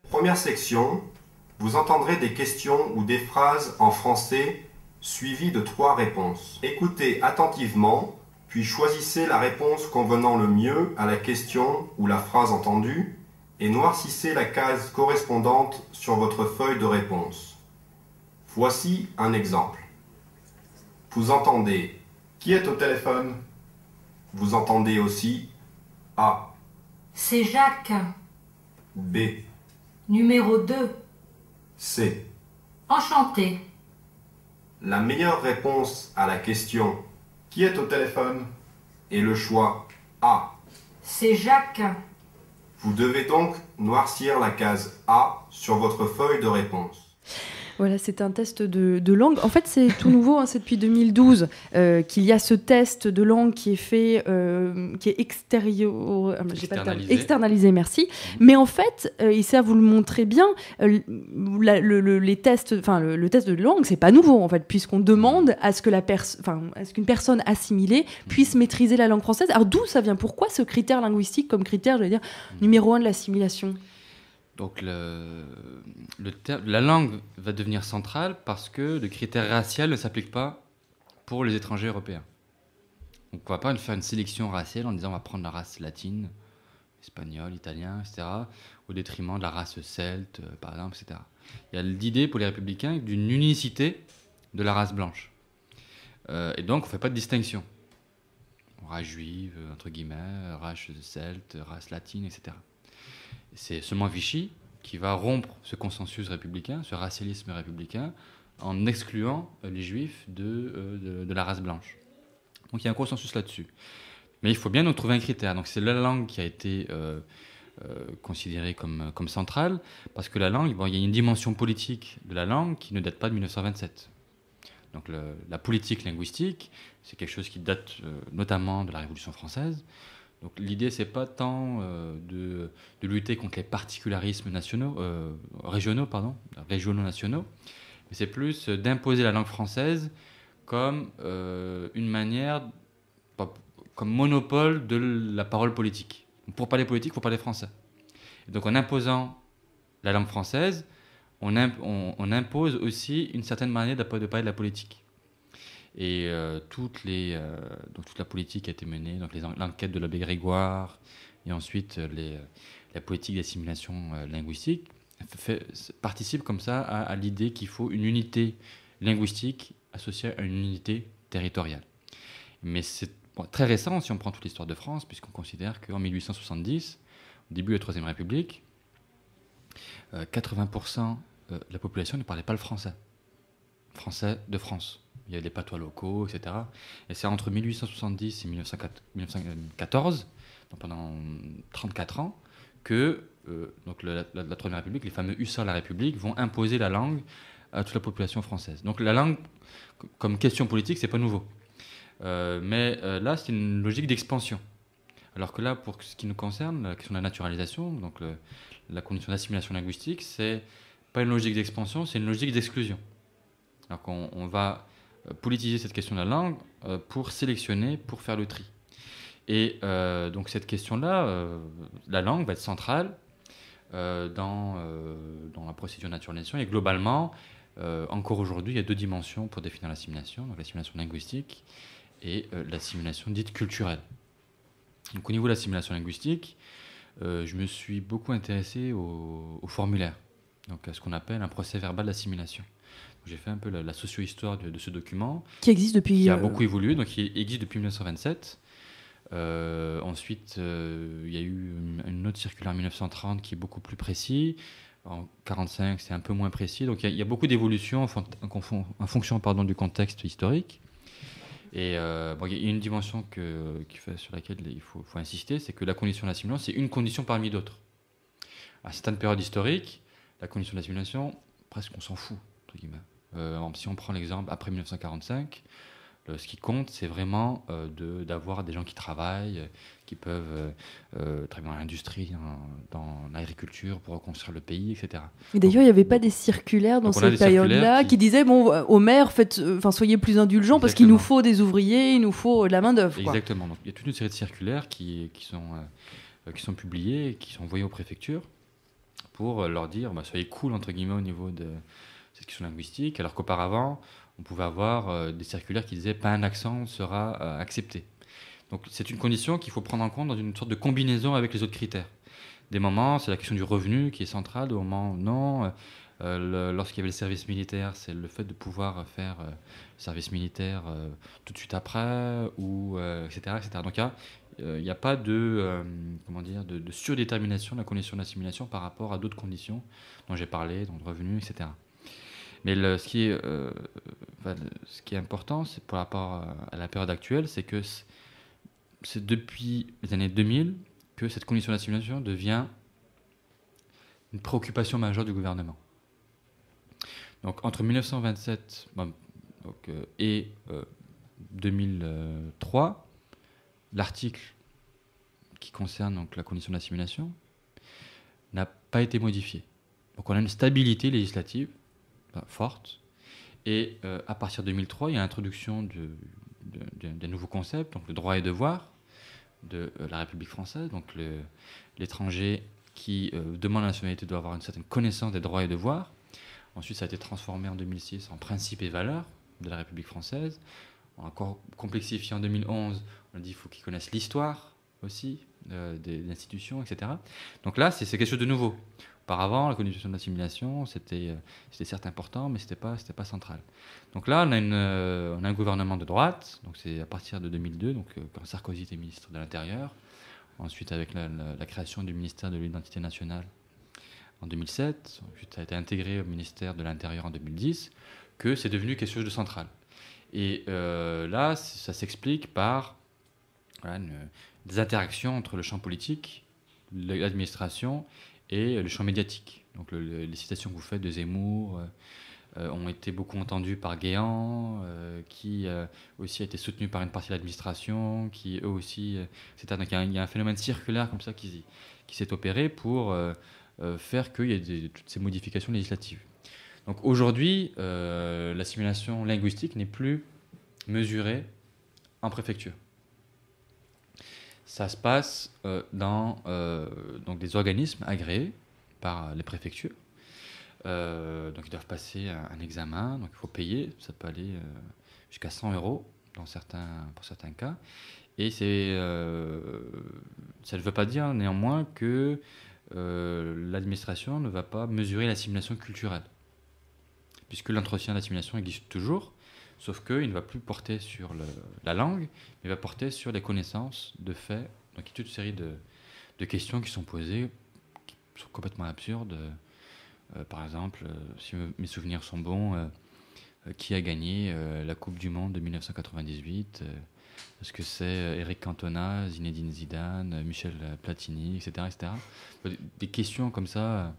Première section, vous entendrez des questions ou des phrases en français suivies de 3 réponses. Écoutez attentivement, puis choisissez la réponse convenant le mieux à la question ou la phrase entendue, et noircissez la case correspondante sur votre feuille de réponse. Voici un exemple. Vous entendez « Qui est au téléphone ?» Vous entendez aussi « A ». C'est Jacques. B. Numéro 2. C. Enchanté. La meilleure réponse à la question « Qui est au téléphone ?» est le choix A. C'est Jacques. Vous devez donc noircir la case A sur votre feuille de réponse. Voilà, c'est un test de langue. En fait, c'est tout nouveau, hein, c'est depuis 2012 qu'il y a ce test de langue qui est fait, qui est externalisé, merci. Mais en fait, et ça vous le montrez bien, les tests, le test de langue, c'est pas nouveau en fait, puisqu'on demande à ce que qu'une personne assimilée puisse maîtriser la langue française. Alors d'où ça vient ? Pourquoi ce critère linguistique comme critère, je veux dire, numéro 1 de l'assimilation ? Donc la langue va devenir centrale parce que le critère racial ne s'applique pas pour les étrangers européens. Donc on ne va pas faire une sélection raciale en disant on va prendre la race latine, espagnole, italien, etc., au détriment de la race celte, par exemple, etc. Il y a l'idée pour les républicains d'une unicité de la race blanche. Et donc on ne fait pas de distinction. Race juive, entre guillemets, race celte, race latine, etc. C'est seulement Vichy qui va rompre ce consensus républicain, ce racialisme républicain, en excluant les juifs de la race blanche. Donc il y a un consensus là-dessus. Mais il faut bien nous trouver un critère. Donc c'est la langue qui a été considérée comme centrale, parce que la langue, il y a une dimension politique de la langue qui ne date pas de 1927. Donc la politique linguistique, c'est quelque chose qui date notamment de la Révolution française. Donc l'idée, c'est pas tant de lutter contre les particularismes régionaux nationaux, mais c'est plus d'imposer la langue française comme une manière, comme monopole de la parole politique. Pour parler politique, il faut parler français. Et donc en imposant la langue française, on impose aussi une certaine manière de parler de la politique. Et toute la politique a été menée, donc l'enquête de l'abbé Grégoire, et ensuite la politique d'assimilation linguistique, participe comme ça à l'idée qu'il faut une unité linguistique associée à une unité territoriale. Mais c'est très récent si on prend toute l'histoire de France, puisqu'on considère qu'en 1870, au début de la Troisième République, 80% de la population ne parlait pas le français de France. Il y avait des patois locaux, etc. Et c'est entre 1870 et 1914, donc pendant 34 ans, que la Troisième République, les fameux hussards de la République, vont imposer la langue à toute la population française. Donc la langue, comme question politique, c'est pas nouveau. Mais là, c'est une logique d'expansion. Alors que là, pour ce qui nous concerne, la question de la naturalisation, donc la condition d'assimilation linguistique, c'est pas une logique d'expansion, c'est une logique d'exclusion. Alors qu'on va politiser cette question de la langue pour sélectionner, pour faire le tri. Et donc cette question-là, la langue va être centrale dans la procédure de naturalisation. Et globalement, encore aujourd'hui, il y a 2 dimensions pour définir l'assimilation, donc l'assimilation linguistique et l'assimilation dite culturelle. Donc au niveau de l'assimilation linguistique, je me suis beaucoup intéressé au formulaire, donc à ce qu'on appelle un procès verbal d'assimilation. J'ai fait un peu la socio-histoire de ce document. Qui existe depuis... Qui a beaucoup évolué, donc il existe depuis 1927. Ensuite, il y a eu une autre circulaire en 1930 qui est beaucoup plus précis. En 1945, c'est un peu moins précis. Donc il y a beaucoup d'évolutions en fonction du contexte historique. Et il y a une dimension sur laquelle il faut insister, c'est que la condition d'assimilation, c'est une condition parmi d'autres. À certaines périodes historiques, la condition d'assimilation, presque on s'en fout, entre guillemets. Si on prend l'exemple après 1945, ce qui compte, c'est vraiment d'avoir des gens qui travaillent, qui peuvent travailler dans l'industrie, dans l'agriculture, pour reconstruire le pays, etc. Et d'ailleurs, il n'y avait pas des circulaires dans cette période-là qui disaient, aux maires, soyez plus indulgents parce qu'il nous faut des ouvriers, il nous faut de la main-d'œuvre. Exactement. Donc, il y a toute une série de circulaires qui sont publiées et qui sont envoyées aux préfectures pour leur dire, soyez cool, entre guillemets, au niveau de cette question linguistique, alors qu'auparavant, on pouvait avoir des circulaires qui disaient « pas un accent sera accepté ». Donc c'est une condition qu'il faut prendre en compte dans une sorte de combinaison avec les autres critères. Des moments, c'est la question du revenu qui est centrale, des moments, non. Lorsqu'il y avait le service militaire, c'est le fait de pouvoir faire le service militaire tout de suite après, etc., etc. Donc il n'y a pas de surdétermination de la condition d'assimilation par rapport à d'autres conditions dont j'ai parlé, donc le revenu, etc. Mais ce qui est important, c'est par rapport à la période actuelle, c'est que c'est depuis les années 2000 que cette condition d'assimilation devient une préoccupation majeure du gouvernement. Donc entre 1927 et 2003, l'article qui concerne donc la condition d'assimilation n'a pas été modifié. Donc on a une stabilité législative forte. Et à partir de 2003, il y a l'introduction d'un nouveau concept, donc le droit et devoir de la République française. Donc l'étranger qui demande la nationalité doit avoir une certaine connaissance des droits et devoirs. Ensuite, ça a été transformé en 2006 en principes et valeurs de la République française. On a encore complexifié en 2011. On a dit qu'il faut qu'ils connaissent l'histoire aussi des institutions, etc. Donc là, c'est quelque chose de nouveau. Auparavant, la condition d'assimilation, c'était certes important, mais c'était pas central. Donc là, on a un gouvernement de droite, donc c'est à partir de 2002, donc quand Sarkozy était ministre de l'Intérieur, ensuite avec la création du ministère de l'Identité nationale en 2007, ensuite ça a été intégré au ministère de l'Intérieur en 2010, que c'est devenu quelque chose de central. Et là, ça s'explique par des interactions entre le champ politique, l'administration et le champ médiatique. Donc les citations que vous faites de Zemmour ont été beaucoup entendues par Guéant, qui aussi a été soutenu par une partie de l'administration, qui eux aussi, etc. Donc il y a un phénomène circulaire comme ça qui s'est opéré pour faire qu'il y ait toutes ces modifications législatives. Donc aujourd'hui, l'assimilation linguistique n'est plus mesurée en préfecture. Ça se passe dans donc des organismes agréés par les préfectures. Donc ils doivent passer un examen, donc il faut payer, ça peut aller jusqu'à 100 € pour certains cas. Et ça ne veut pas dire néanmoins que l'administration ne va pas mesurer l'assimilation culturelle, puisque l'entretien d'assimilation existe toujours, sauf qu'il ne va plus porter sur la langue, mais va porter sur les connaissances de faits. Donc il y a toute une série de questions qui sont posées, qui sont complètement absurdes. Par exemple, si mes souvenirs sont bons, qui a gagné la Coupe du Monde de 1998 Est-ce que c'est Eric Cantona, Zinedine Zidane, Michel Platini, etc. etc. Des questions comme ça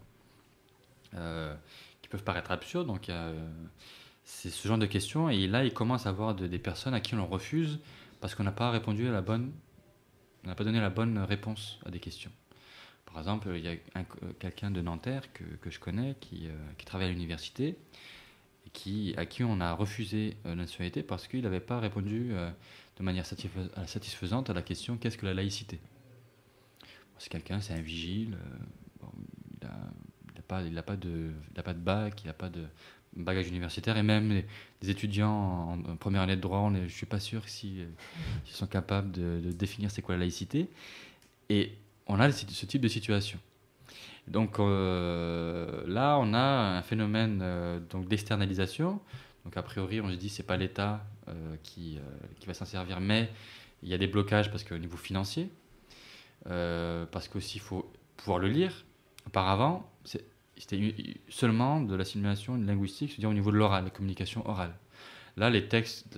qui peuvent paraître absurdes. Donc c'est ce genre de questions. Et là, il commence à avoir des personnes à qui on refuse parce qu'on n'a pas répondu à la bonne... On n'a pas donné la bonne réponse à des questions. Par exemple, il y a quelqu'un de Nanterre que je connais qui travaille à l'université et à qui on a refusé la nationalité parce qu'il n'avait pas répondu de manière satisfaisante à la question « Qu'est-ce que la laïcité ?» C'est quelqu'un, c'est un vigile, il a n'a pas de bac, il n'a pas de bagage universitaire, et même les étudiants en première année de droit, je ne suis pas sûr s'ils sont capables de définir c'est quoi la laïcité. Et on a ce type de situation. Donc là, on a un phénomène donc d'externalisation. Donc a priori, on se dit c'est pas l'État qui va s'en servir, mais il y a des blocages parce qu'au niveau financier, parce qu'aussi il faut pouvoir le lire. Auparavant, c'était seulement de l'assimilation linguistique, c'est-à-dire au niveau de l'oral, la communication orale. Là, les tests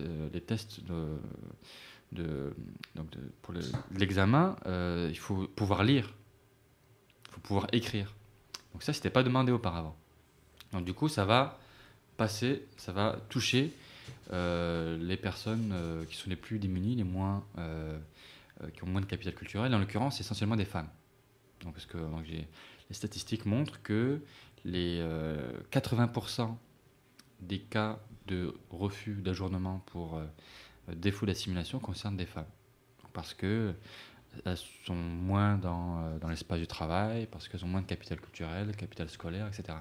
pour l'examen, il faut pouvoir lire, il faut pouvoir écrire. Donc ça, c'était pas demandé auparavant. Donc du coup, ça va toucher les personnes qui sont les plus démunies, qui ont moins de capital culturel, en l'occurrence essentiellement des femmes. Donc, parce que les statistiques montrent que les 80% des cas de refus d'ajournement pour défaut d'assimilation concernent des femmes. Parce qu'elles sont moins dans l'espace du travail, parce qu'elles ont moins de capital culturel, capital scolaire, etc.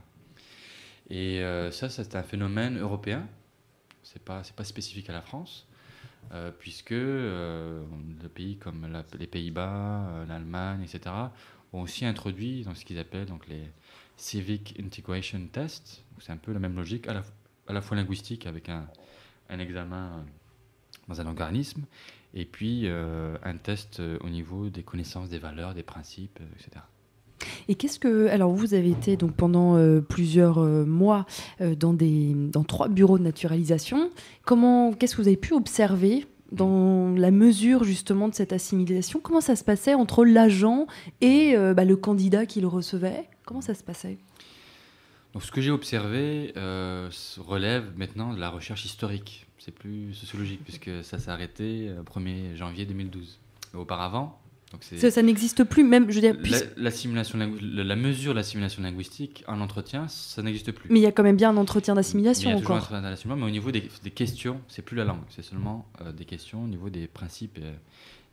Et ça, c'est un phénomène européen. C'est pas spécifique à la France, puisque des pays comme les Pays-Bas, l'Allemagne, etc., ont aussi introduit dans ce qu'ils appellent donc, les Civic Integration Tests. C'est un peu la même logique, à la fois linguistique, avec un examen dans un organisme, et puis un test au niveau des connaissances, des valeurs, des principes, etc. Et alors vous avez été donc pendant plusieurs mois dans 3 bureaux de naturalisation. Qu'est-ce que vous avez pu observer dans la mesure justement de cette assimilation? Comment ça se passait entre l'agent et le candidat qui le recevait? Comment ça se passait? Donc, ce que j'ai observé relève maintenant de la recherche historique. C'est plus sociologique puisque ça s'est arrêté le 1er janvier 2012. Mais auparavant, donc ça n'existe plus, même, je veux dire... la mesure de l'assimilation linguistique en entretien, ça n'existe plus. Mais il y a quand même bien un entretien d'assimilation encore. Il y a toujours un entretien d'assimilation, mais au niveau des questions, c'est plus la langue, c'est seulement des questions au niveau des principes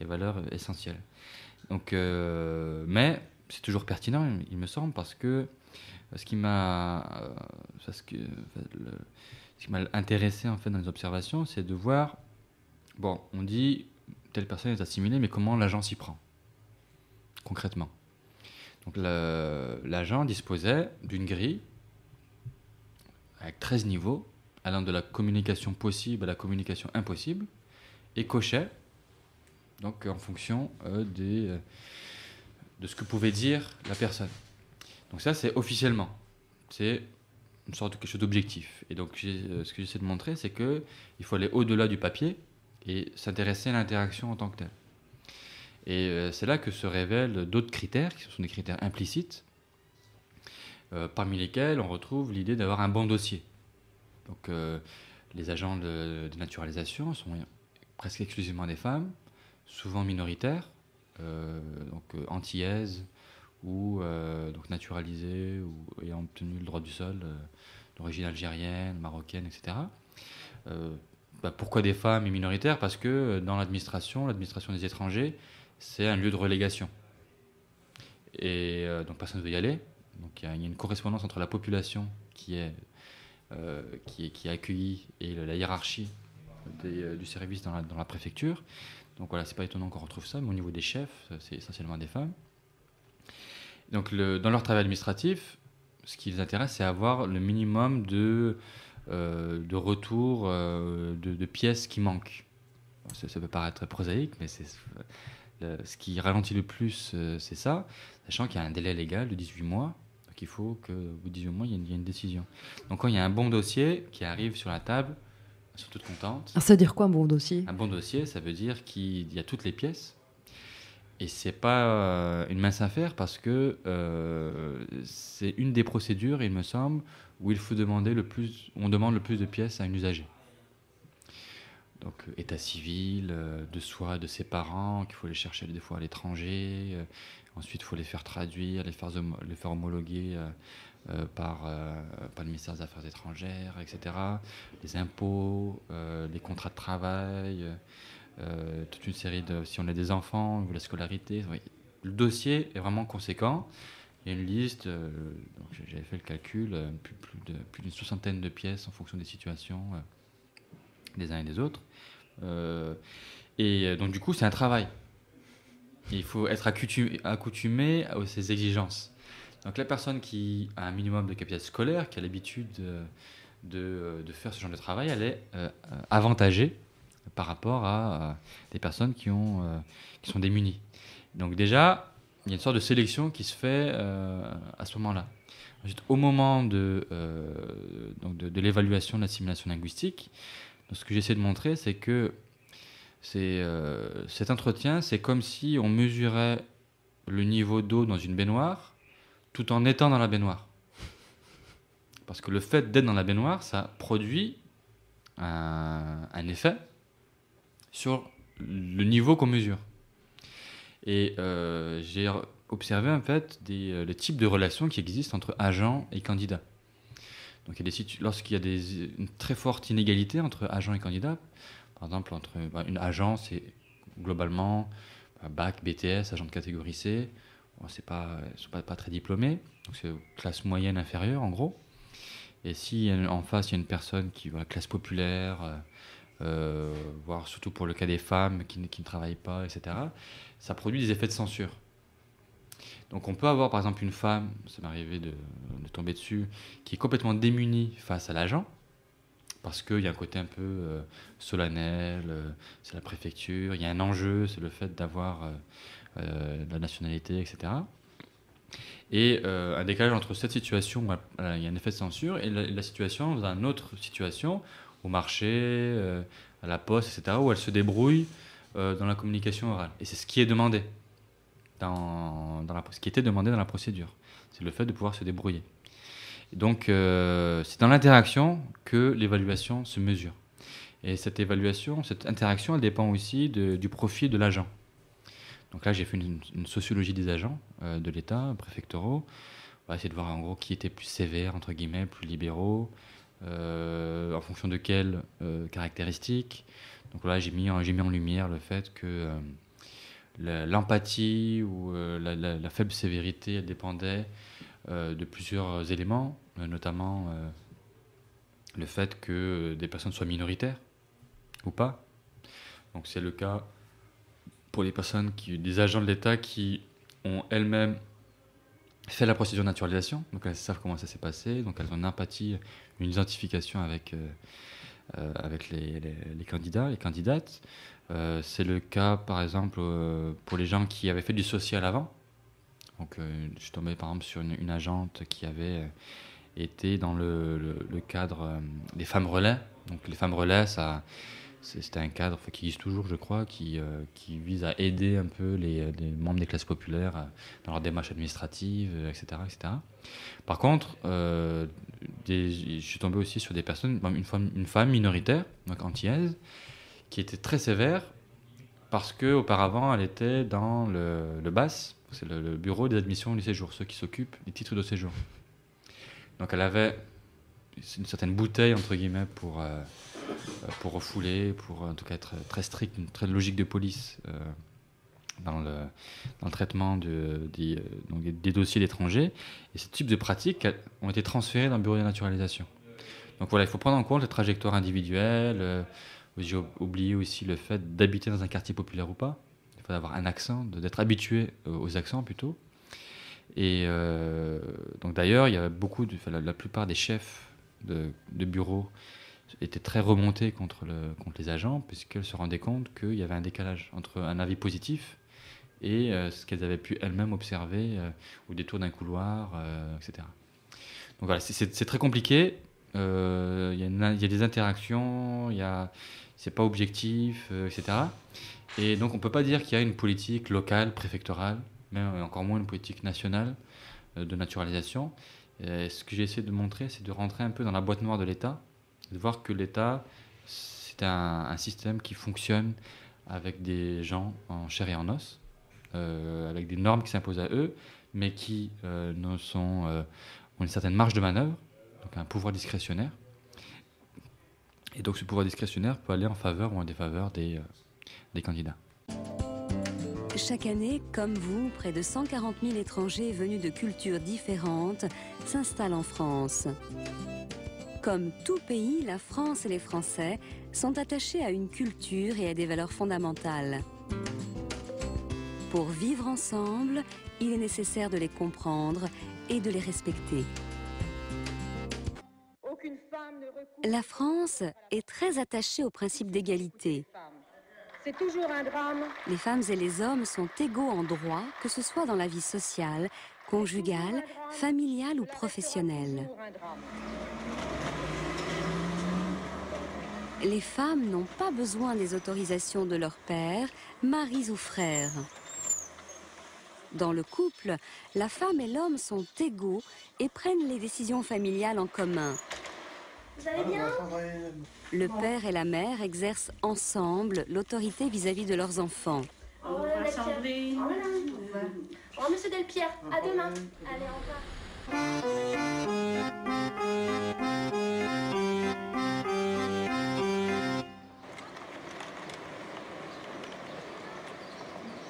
et valeurs essentielles. Donc, mais c'est toujours pertinent, il me semble, parce que ce qui m'a intéressé en fait dans les observations, c'est de voir, bon, on dit telle personne est assimilée, mais comment l'agent s'y prend concrètement. Donc l'agent disposait d'une grille avec 13 niveaux, allant de la communication possible à la communication impossible, et cochait donc en fonction de ce que pouvait dire la personne. Donc ça, c'est officiellement, c'est une sorte de quelque chose d'objectif. Et donc ce que j'essaie de montrer, c'est qu'il faut aller au-delà du papier et s'intéresser à l'interaction en tant que telle. Et c'est là que se révèlent d'autres critères, qui sont des critères implicites, parmi lesquels on retrouve l'idée d'avoir un bon dossier. Donc les agents de naturalisation sont presque exclusivement des femmes, souvent minoritaires, donc antillaises, ou donc naturalisées, ou ayant obtenu le droit du sol d'origine algérienne, marocaine, etc. Pourquoi des femmes et minoritaires? Parce que dans l'administration des étrangers, c'est un lieu de relégation. Et donc personne ne veut y aller. Donc il y a une correspondance entre la population qui est accueillie et la hiérarchie du service dans la préfecture. Donc voilà, c'est pas étonnant qu'on retrouve ça, mais au niveau des chefs, c'est essentiellement des femmes. Donc dans leur travail administratif, ce qui les intéresse, c'est avoir le minimum de retour de pièces qui manquent. Ça peut paraître très prosaïque, mais ce qui ralentit le plus, c'est ça, sachant qu'il y a un délai légal de 18 mois, donc il faut qu'au bout de 18 mois, il y ait une décision. Donc quand il y a un bon dossier qui arrive sur la table, elles sont toutes contentes. Alors, ça veut dire quoi un bon dossier? Un bon dossier, ça veut dire qu'il y a toutes les pièces. Et c'est pas une mince affaire parce que c'est une des procédures, il me semble, où on demande le plus de pièces à un usager. Donc état civil, de soi, de ses parents, qu'il faut les chercher des fois à l'étranger. Ensuite, il faut les faire traduire, les faire homologuer par le ministère des Affaires étrangères, etc. Les impôts, les contrats de travail, toute une série si on a des enfants, la scolarité. Oui. Le dossier est vraiment conséquent Il y a une liste, donc j'avais fait le calcul, plus d'une soixantaine de pièces en fonction des situations des uns et des autres. Et donc du coup, c'est un travail. Et il faut être accoutumé à ces exigences. Donc la personne qui a un minimum de capital scolaire, qui a l'habitude de faire ce genre de travail, elle est avantagée par rapport à des personnes qui sont démunies. Donc déjà, il y a une sorte de sélection qui se fait à ce moment-là. Ensuite, au moment de l'évaluation de l'assimilation linguistique, donc ce que j'essaie de montrer, c'est que cet entretien, c'est comme si on mesurait le niveau d'eau dans une baignoire tout en étant dans la baignoire. Parce que le fait d'être dans la baignoire, ça produit un effet sur le niveau qu'on mesure. Et j'ai observé en fait le type de relations qui existent entre agents et candidats. Donc lorsqu'il y a une très forte inégalité entre agents et candidats, par exemple entre une agent, c'est globalement bac, BTS, agent de catégorie C. Bon, ils ne sont pas très diplômés, donc c'est classe moyenne inférieure en gros. Et si en face il y a une personne qui est classe populaire, voire surtout pour le cas des femmes qui ne travaillent pas, etc., ça produit des effets de censure. Donc on peut avoir par exemple une femme, ça m'est arrivé de tomber dessus, qui est complètement démunie face à l'agent, parce qu'il y a un côté un peu solennel, c'est la préfecture, il y a un enjeu, c'est le fait d'avoir la nationalité, etc. Et un décalage entre cette situation où il y a un effet de censure et la situation dans une autre situation, au marché, à la poste, etc., où elle se débrouille dans la communication orale. Et c'est ce qui est demandé, ce qui était demandé dans la procédure. C'est le fait de pouvoir se débrouiller. Et donc, c'est dans l'interaction que l'évaluation se mesure. Et cette interaction, elle dépend aussi du profil de l'agent. Donc là, j'ai fait une sociologie des agents de l'État, préfectoraux. On va essayer de voir en gros qui était plus sévère, entre guillemets, plus libéraux, en fonction de quelles caractéristiques. Donc là, j'ai mis en lumière le fait que l'empathie ou la faible sévérité, elle dépendait de plusieurs éléments, notamment le fait que des personnes soient minoritaires ou pas. Donc c'est le cas pour les personnes, des agents de l'État qui ont elles-mêmes fait la procédure de naturalisation, donc elles savent comment ça s'est passé, donc elles ont une empathie, une identification avec les candidats, les candidates. C'est le cas, par exemple, pour les gens qui avaient fait du social avant. Donc, je suis tombé, par exemple, sur une agente qui avait été dans le cadre des femmes relais. Donc, les femmes relais, c'était un cadre qui existe toujours, je crois, qui vise à aider un peu les membres des classes populaires dans leurs démarches administratives, etc., etc. Par contre, je suis tombé aussi sur des personnes, une femme minoritaire, donc antillaise, qui était très sévère parce qu'auparavant, elle était dans le BAS, c'est le bureau des admissions et du séjour, ceux qui s'occupent des titres de séjour. Donc elle avait une certaine bouteille, entre guillemets, pour refouler, pour en tout cas être très strict, une très logique de police dans le traitement des dossiers d'étrangers. Et ce type de pratiques ont été transférées dans le bureau de naturalisation. Donc voilà, il faut prendre en compte les trajectoires individuelles. J'ai oublié aussi le fait d'habiter dans un quartier populaire ou pas. Il faut avoir un accent, d'être habitué aux accents plutôt. Et donc d'ailleurs, il y a la plupart des chefs de bureau étaient très remontés contre les agents, puisqu'elles se rendaient compte qu'il y avait un décalage entre un avis positif et ce qu'elles avaient pu elles-mêmes observer au détour d'un couloir, etc. Donc voilà, c'est très compliqué. Il y a des interactions, c'est pas objectif, etc. Et donc on peut pas dire qu'il y a une politique locale, préfectorale, mais encore moins une politique nationale de naturalisation. Et ce que j'ai essayé de montrer, c'est de rentrer un peu dans la boîte noire de l'État, de voir que l'État, c'est un système qui fonctionne avec des gens en chair et en os, avec des normes qui s'imposent à eux, mais qui ont une certaine marge de manœuvre, donc un pouvoir discrétionnaire. Et donc ce pouvoir discrétionnaire peut aller en faveur ou en défaveur des candidats. Chaque année, comme vous, près de 140 000 étrangers venus de cultures différentes s'installent en France. Comme tout pays, la France et les Français sont attachés à une culture et à des valeurs fondamentales. Pour vivre ensemble, il est nécessaire de les comprendre et de les respecter. La France est très attachée au principe d'égalité. C'est toujours un drame. Les femmes et les hommes sont égaux en droit, que ce soit dans la vie sociale, conjugale, familiale ou professionnelle. Les femmes n'ont pas besoin des autorisations de leur père, maris ou frères. Dans le couple, la femme et l'homme sont égaux et prennent les décisions familiales en commun. Vous allez bien? Le père et la mère exercent ensemble l'autorité vis-à-vis de leurs enfants. Au revoir, Sandrine. Au revoir, Monsieur Delpierre. À demain. Allez, au revoir.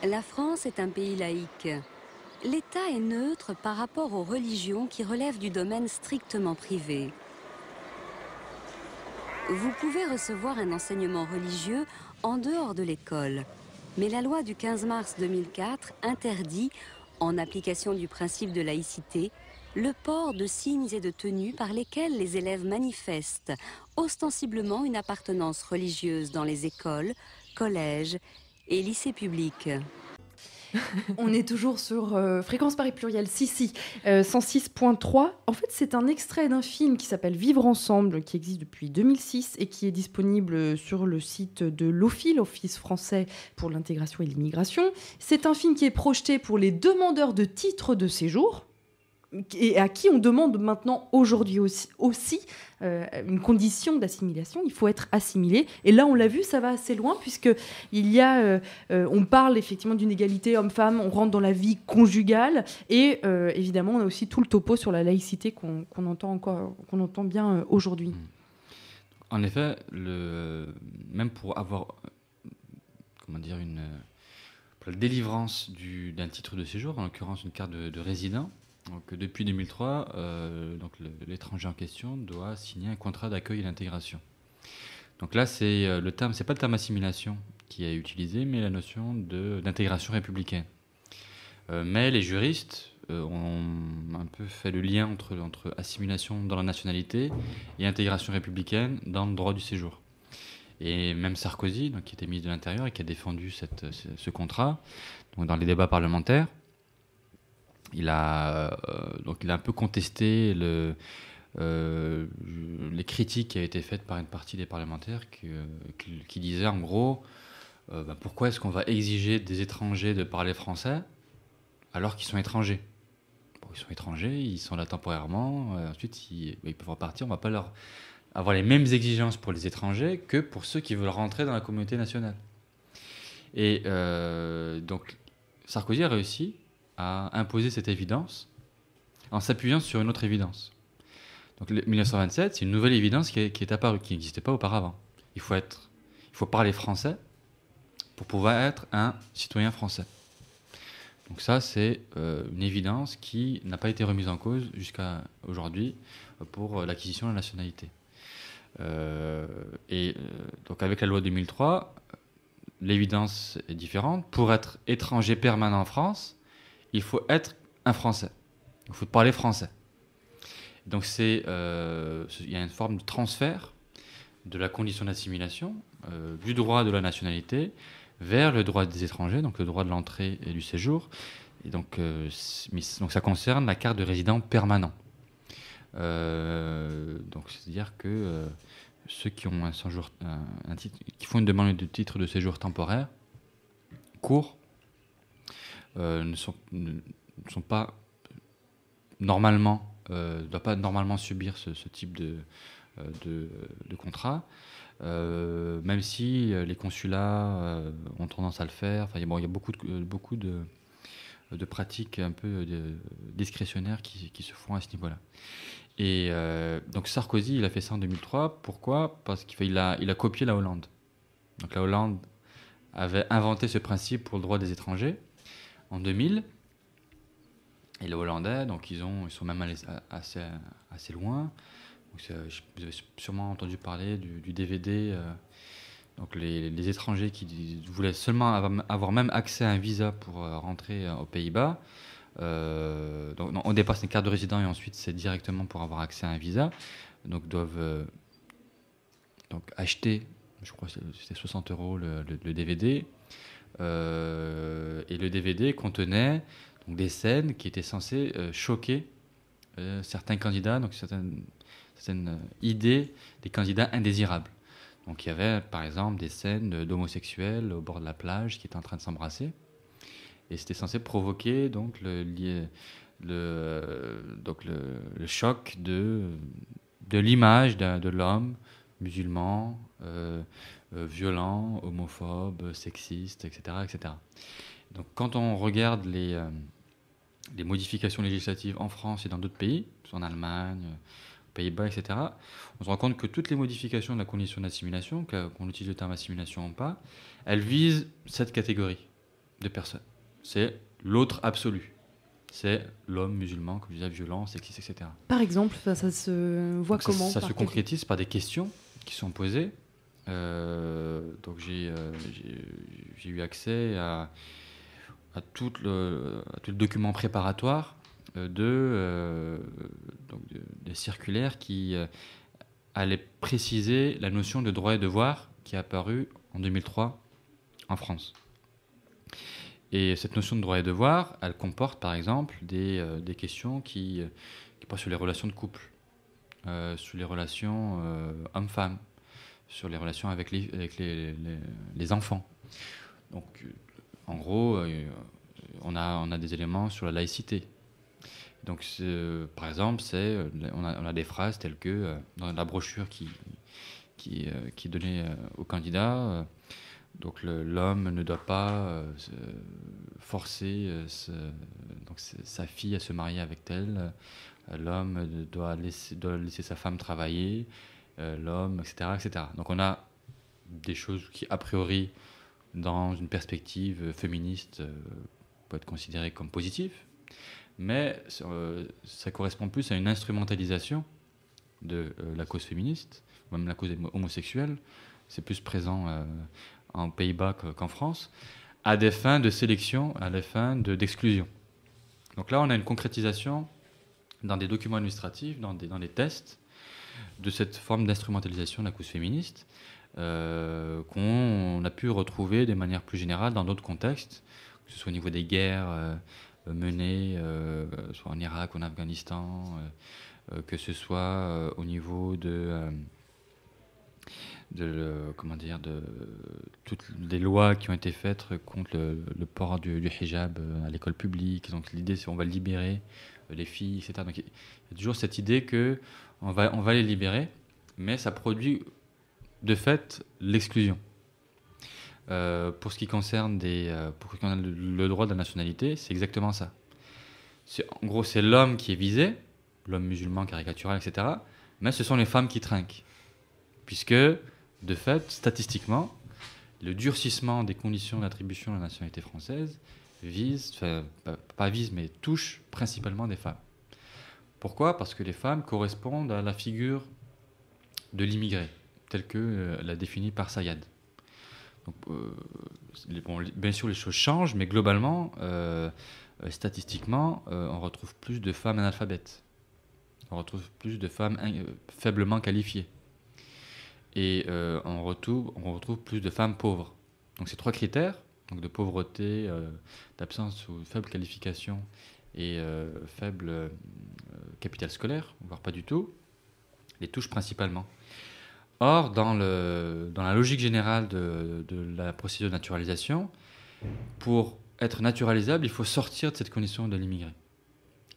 La France est un pays laïque. L'État est neutre par rapport aux religions qui relèvent du domaine strictement privé. Vous pouvez recevoir un enseignement religieux en dehors de l'école. Mais la loi du 15 mars 2004 interdit, en application du principe de laïcité, le port de signes et de tenues par lesquels les élèves manifestent ostensiblement une appartenance religieuse dans les écoles, collèges et lycées publics. On est toujours sur Fréquence Paris Pluriel, 106.3. En fait, c'est un extrait d'un film qui s'appelle Vivre ensemble, qui existe depuis 2006 et qui est disponible sur le site de l'OFII, l'Office français pour l'intégration et l'immigration. C'est un film qui est projeté pour les demandeurs de titres de séjour et à qui on demande maintenant aujourd'hui aussi une condition d'assimilation. Il faut être assimilé. Et là, on l'a vu, ça va assez loin puisque on parle effectivement d'une égalité homme-femme, on rentre dans la vie conjugale et évidemment, on a aussi tout le topo sur la laïcité qu'on entend bien aujourd'hui. En effet, même pour avoir pour la délivrance d'un titre de séjour, en l'occurrence une carte de résident. Donc, depuis 2003, l'étranger en question doit signer un contrat d'accueil et d'intégration. Donc là, c'est pas le terme assimilation qui est utilisé, mais la notion d'intégration républicaine. Mais les juristes ont un peu fait le lien entre assimilation dans la nationalité et intégration républicaine dans le droit du séjour. Et même Sarkozy, qui était ministre de l'Intérieur et qui a défendu ce contrat, donc dans les débats parlementaires, il a un peu contesté les critiques qui avaient été faites par une partie des parlementaires qui disaient en gros pourquoi est-ce qu'on va exiger des étrangers de parler français alors qu'ils sont étrangers. Ils sont étrangers, ils sont là temporairement, ensuite ils peuvent repartir, on ne va pas leur avoir les mêmes exigences pour les étrangers que pour ceux qui veulent rentrer dans la communauté nationale. Et donc Sarkozy a réussi à imposer cette évidence en s'appuyant sur une autre évidence. Donc 1927, c'est une nouvelle évidence qui est apparue, qui n'existait pas auparavant. Il faut parler français pour pouvoir être un citoyen français. Donc ça, c'est une évidence qui n'a pas été remise en cause jusqu'à aujourd'hui pour l'acquisition de la nationalité. Donc avec la loi 2003, l'évidence est différente. Pour être étranger permanent en France, il faut être un Français. Il faut parler français. Donc il y a une forme de transfert de la condition d'assimilation, du droit de la nationalité vers le droit des étrangers, donc le droit de l'entrée et du séjour. Et donc ça concerne la carte de résident permanent. Donc c'est-à-dire que ceux qui ont qui font une demande de titre de séjour temporaire court ne sont pas normalement doivent pas normalement subir ce type de contrat, même si les consulats ont tendance à le faire. Enfin, il y a beaucoup de pratiques un peu discrétionnaires qui se font à ce niveau-là. Et donc Sarkozy, il a fait ça en 2003. Pourquoi ? Parce qu'il a copié la Hollande. Donc la Hollande avait inventé ce principe pour le droit des étrangers en 2000. Et les Hollandais, donc ils sont même allés assez loin. Donc, vous avez sûrement entendu parler du DVD. Donc les étrangers qui voulaient seulement avoir même accès à un visa pour rentrer aux Pays-Bas. Donc, on dépasse une carte de résident et ensuite c'est directement pour avoir accès à un visa. Donc doivent acheter, je crois que c'était 60 € le DVD. Et le DVD contenait donc des scènes qui étaient censées choquer certains candidats, donc certaines idées des candidats indésirables. Donc il y avait par exemple des scènes d'homosexuels au bord de la plage qui étaient en train de s'embrasser. Et c'était censé provoquer donc le choc de l'image de l'homme musulman, violent, homophobe, sexiste, etc., etc. Donc quand on regarde les modifications législatives en France et dans d'autres pays, en Allemagne, aux Pays-Bas, etc., on se rend compte que toutes les modifications de la condition d'assimilation, qu'on utilise le terme assimilation ou pas, elles visent cette catégorie de personnes. C'est l'autre absolu. C'est l'homme musulman, comme je disais, violent, sexiste, etc. Par exemple, ça se voit comment? Ça se concrétise par des questions qui sont posées. Donc j'ai eu accès à tout le document préparatoire des circulaires qui allaient préciser la notion de droit et devoir qui est apparue en 2003 en France. Et cette notion de droit et devoir, elle comporte par exemple des questions qui portent sur les relations de couple, sur les relations hommes-femmes, sur les relations avec les enfants. Donc, en gros, on a des éléments sur la laïcité. Donc, par exemple, on a des phrases telles que, dans la brochure qui donnait aux candidats, donc l'homme ne doit pas forcer sa fille à se marier avec tel, l'homme doit laisser sa femme travailler, l'homme, etc., etc. Donc on a des choses qui, a priori, dans une perspective féministe, peuvent être considérées comme positives, mais ça correspond plus à une instrumentalisation de la cause féministe, ou même la cause homosexuelle. C'est plus présent en Pays-Bas qu'en France, à des fins de sélection, à des fins d'exclusion. Donc là, on a une concrétisation dans des documents administratifs, dans des tests, de cette forme d'instrumentalisation de la cause féministe qu'on a pu retrouver de manière plus générale dans d'autres contextes, que ce soit au niveau des guerres menées, soit en Irak ou en Afghanistan, que ce soit au niveau toutes les lois qui ont été faites contre le port du hijab à l'école publique. Donc l'idée, c'est qu'on va libérer les filles, etc. Donc il y a toujours cette idée qu'on va les libérer, mais ça produit de fait l'exclusion. Pour ce qui concerne le droit de la nationalité, c'est exactement ça. En gros, c'est l'homme qui est visé, l'homme musulman, caricatural, etc. Mais ce sont les femmes qui trinquent. Puisque, de fait, statistiquement, le durcissement des conditions d'attribution de la nationalité française mais touche principalement des femmes. Pourquoi ? Parce que les femmes correspondent à la figure de l'immigré, telle que l'a définie par Sayad. Donc, bien sûr, les choses changent, mais globalement, statistiquement, on retrouve plus de femmes analphabètes. On retrouve plus de femmes faiblement qualifiées. Et on retrouve plus de femmes pauvres. Donc ces trois critères, donc de pauvreté, d'absence ou faible qualification et faible capital scolaire, voire pas du tout, les touchent principalement. Or, dans la logique générale de la procédure de naturalisation, pour être naturalisable, il faut sortir de cette condition de l'immigré.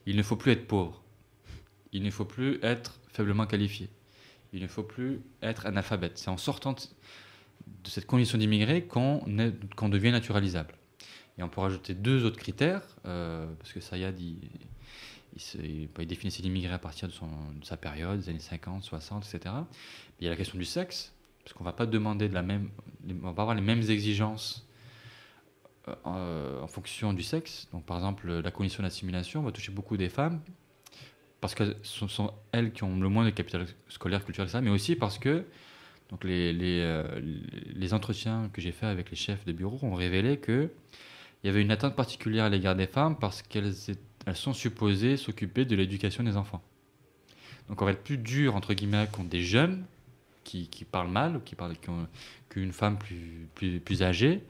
Il ne faut plus être pauvre. Il ne faut plus être faiblement qualifié. Il ne faut plus être analphabète. C'est en sortant de cette condition d'immigré qu'on devient naturalisable. Et on peut rajouter deux autres critères, parce que Sayad, il définissait l'immigré à partir de sa période, des années 50, 60, etc. Il y a la question du sexe, parce qu'on ne va pas demander on va pas avoir les mêmes exigences en fonction du sexe. Donc, par exemple, la condition d'assimilation va toucher beaucoup des femmes, parce que ce sont elles qui ont le moins de capital scolaire, culturel, mais aussi parce que donc les entretiens que j'ai faits avec les chefs de bureau ont révélé qu'il y avait une attente particulière à l'égard des femmes parce qu'elles sont supposées s'occuper de l'éducation des enfants. Donc on va être plus dur, entre guillemets, contre des jeunes qui parlent mal, ou qu'une femme plus âgée,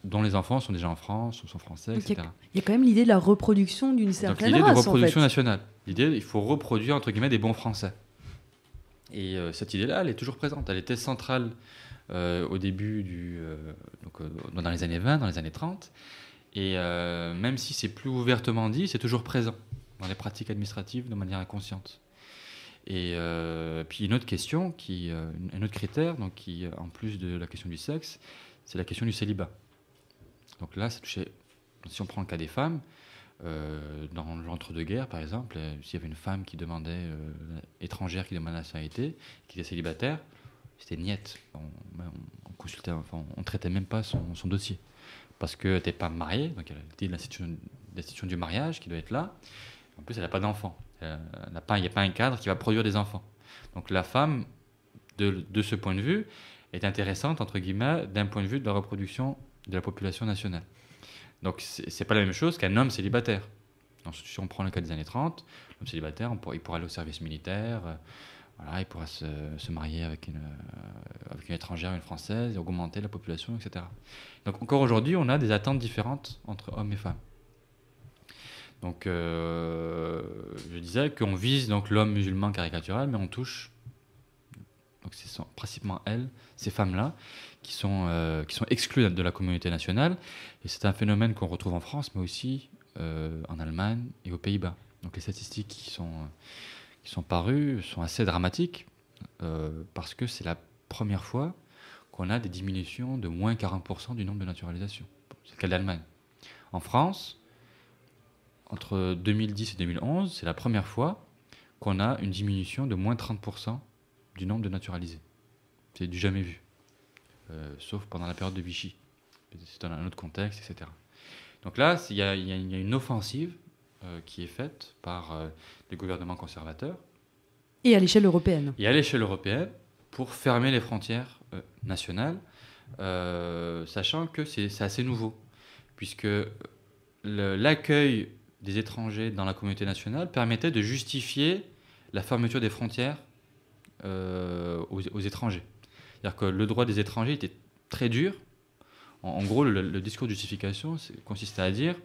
dont les enfants sont déjà en France, ou sont français, donc etc. Il y a quand même l'idée de la reproduction d'une certaine race. L'idée de reproduction en fait. nationale. L'idée, il faut reproduire, entre guillemets, des bons Français. Et cette idée-là, elle est toujours présente. Elle était centrale au début, dans les années 20, dans les années 30. Et même si c'est plus ouvertement dit, c'est toujours présent dans les pratiques administratives de manière inconsciente. Et puis une autre question, un autre critère, donc, qui, en plus de la question du sexe, c'est la question du célibat. Donc là, si on prend le cas des femmes, dans l'entre-deux-guerres, par exemple, s'il y avait une femme étrangère qui demandait la nationalité, qui était célibataire, c'était niette. On traitait même pas son dossier. Parce qu'elle n'était pas mariée, donc elle était de l'institution du mariage qui doit être là. En plus, elle n'a pas d'enfant. Il n'y a pas un cadre qui va produire des enfants. Donc la femme, de ce point de vue, est intéressante, entre guillemets, d'un point de vue de la reproduction de la population nationale. Donc c'est pas la même chose qu'un homme célibataire. Donc, si on prend le cas des années 30, l'homme célibataire, il pourra aller au service militaire, il pourra se marier avec une étrangère, une française, et augmenter la population, etc. Donc encore aujourd'hui, on a des attentes différentes entre hommes et femmes. Donc je disais qu'on vise donc l'homme musulman caricatural, mais on touche, donc ce sont principalement ces femmes-là, qui sont exclues de la communauté nationale. Et c'est un phénomène qu'on retrouve en France, mais aussi en Allemagne et aux Pays-Bas. Donc les statistiques qui sont parues sont assez dramatiques, parce que c'est la première fois qu'on a des diminutions de moins 40% du nombre de naturalisations. C'est le cas de l'Allemagne. En France, entre 2010 et 2011, c'est la première fois qu'on a une diminution de moins 30% du nombre de naturalisés. C'est du jamais vu. Sauf pendant la période de Vichy. C'est dans un autre contexte, etc. Donc là, il y a une offensive qui est faite par les gouvernements conservateurs. Et à l'échelle européenne. Et à l'échelle européenne, pour fermer les frontières nationales, sachant que c'est assez nouveau, puisque l'accueil des étrangers dans la communauté nationale permettait de justifier la fermeture des frontières aux étrangers. C'est-à-dire que le droit des étrangers était très dur. En gros, le discours de justification consistait à dire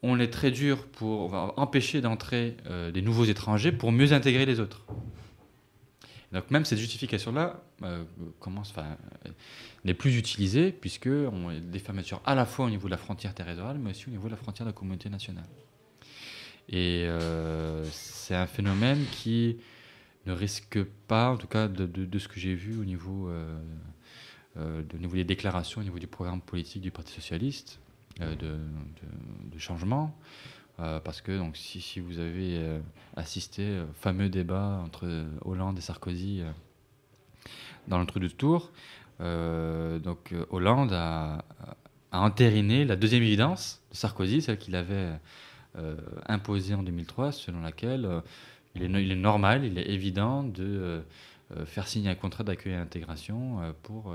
on est très dur on va empêcher d'entrer des nouveaux étrangers pour mieux intégrer les autres. Donc même cette justification-là n'est plus utilisée, puisque on a des fermetures à la fois au niveau de la frontière territoriale, mais aussi au niveau de la frontière de la communauté nationale. Et c'est un phénomène qui ne risque pas, en tout cas de ce que j'ai vu au niveau des déclarations, au niveau du programme politique du Parti socialiste, de changement, parce que donc, si vous avez assisté au fameux débat entre Hollande et Sarkozy dans l'entre-deux tours, donc Hollande a entériné la deuxième évidence de Sarkozy, celle qu'il avait imposée en 2003, selon laquelle il est normal, il est évident de faire signer un contrat d'accueil et d'intégration pour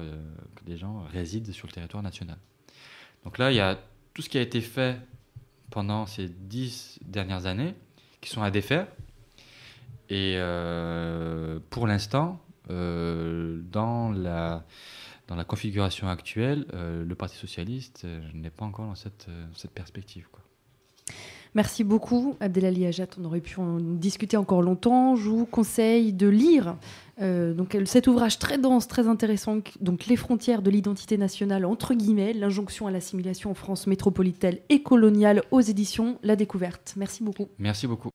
que des gens résident sur le territoire national. Donc là, il y a tout ce qui a été fait pendant ces 10 dernières années qui sont à défaire. Et pour l'instant, dans la configuration actuelle, le Parti socialiste n'est pas encore dans cette perspective, quoi. Merci beaucoup, Abdelali Hajat. On aurait pu en discuter encore longtemps. Je vous conseille de lire donc cet ouvrage très dense, très intéressant, donc Les frontières de l'identité nationale, entre guillemets, l'injonction à l'assimilation en France métropolitaine et coloniale, aux éditions La Découverte. Merci beaucoup. Merci beaucoup.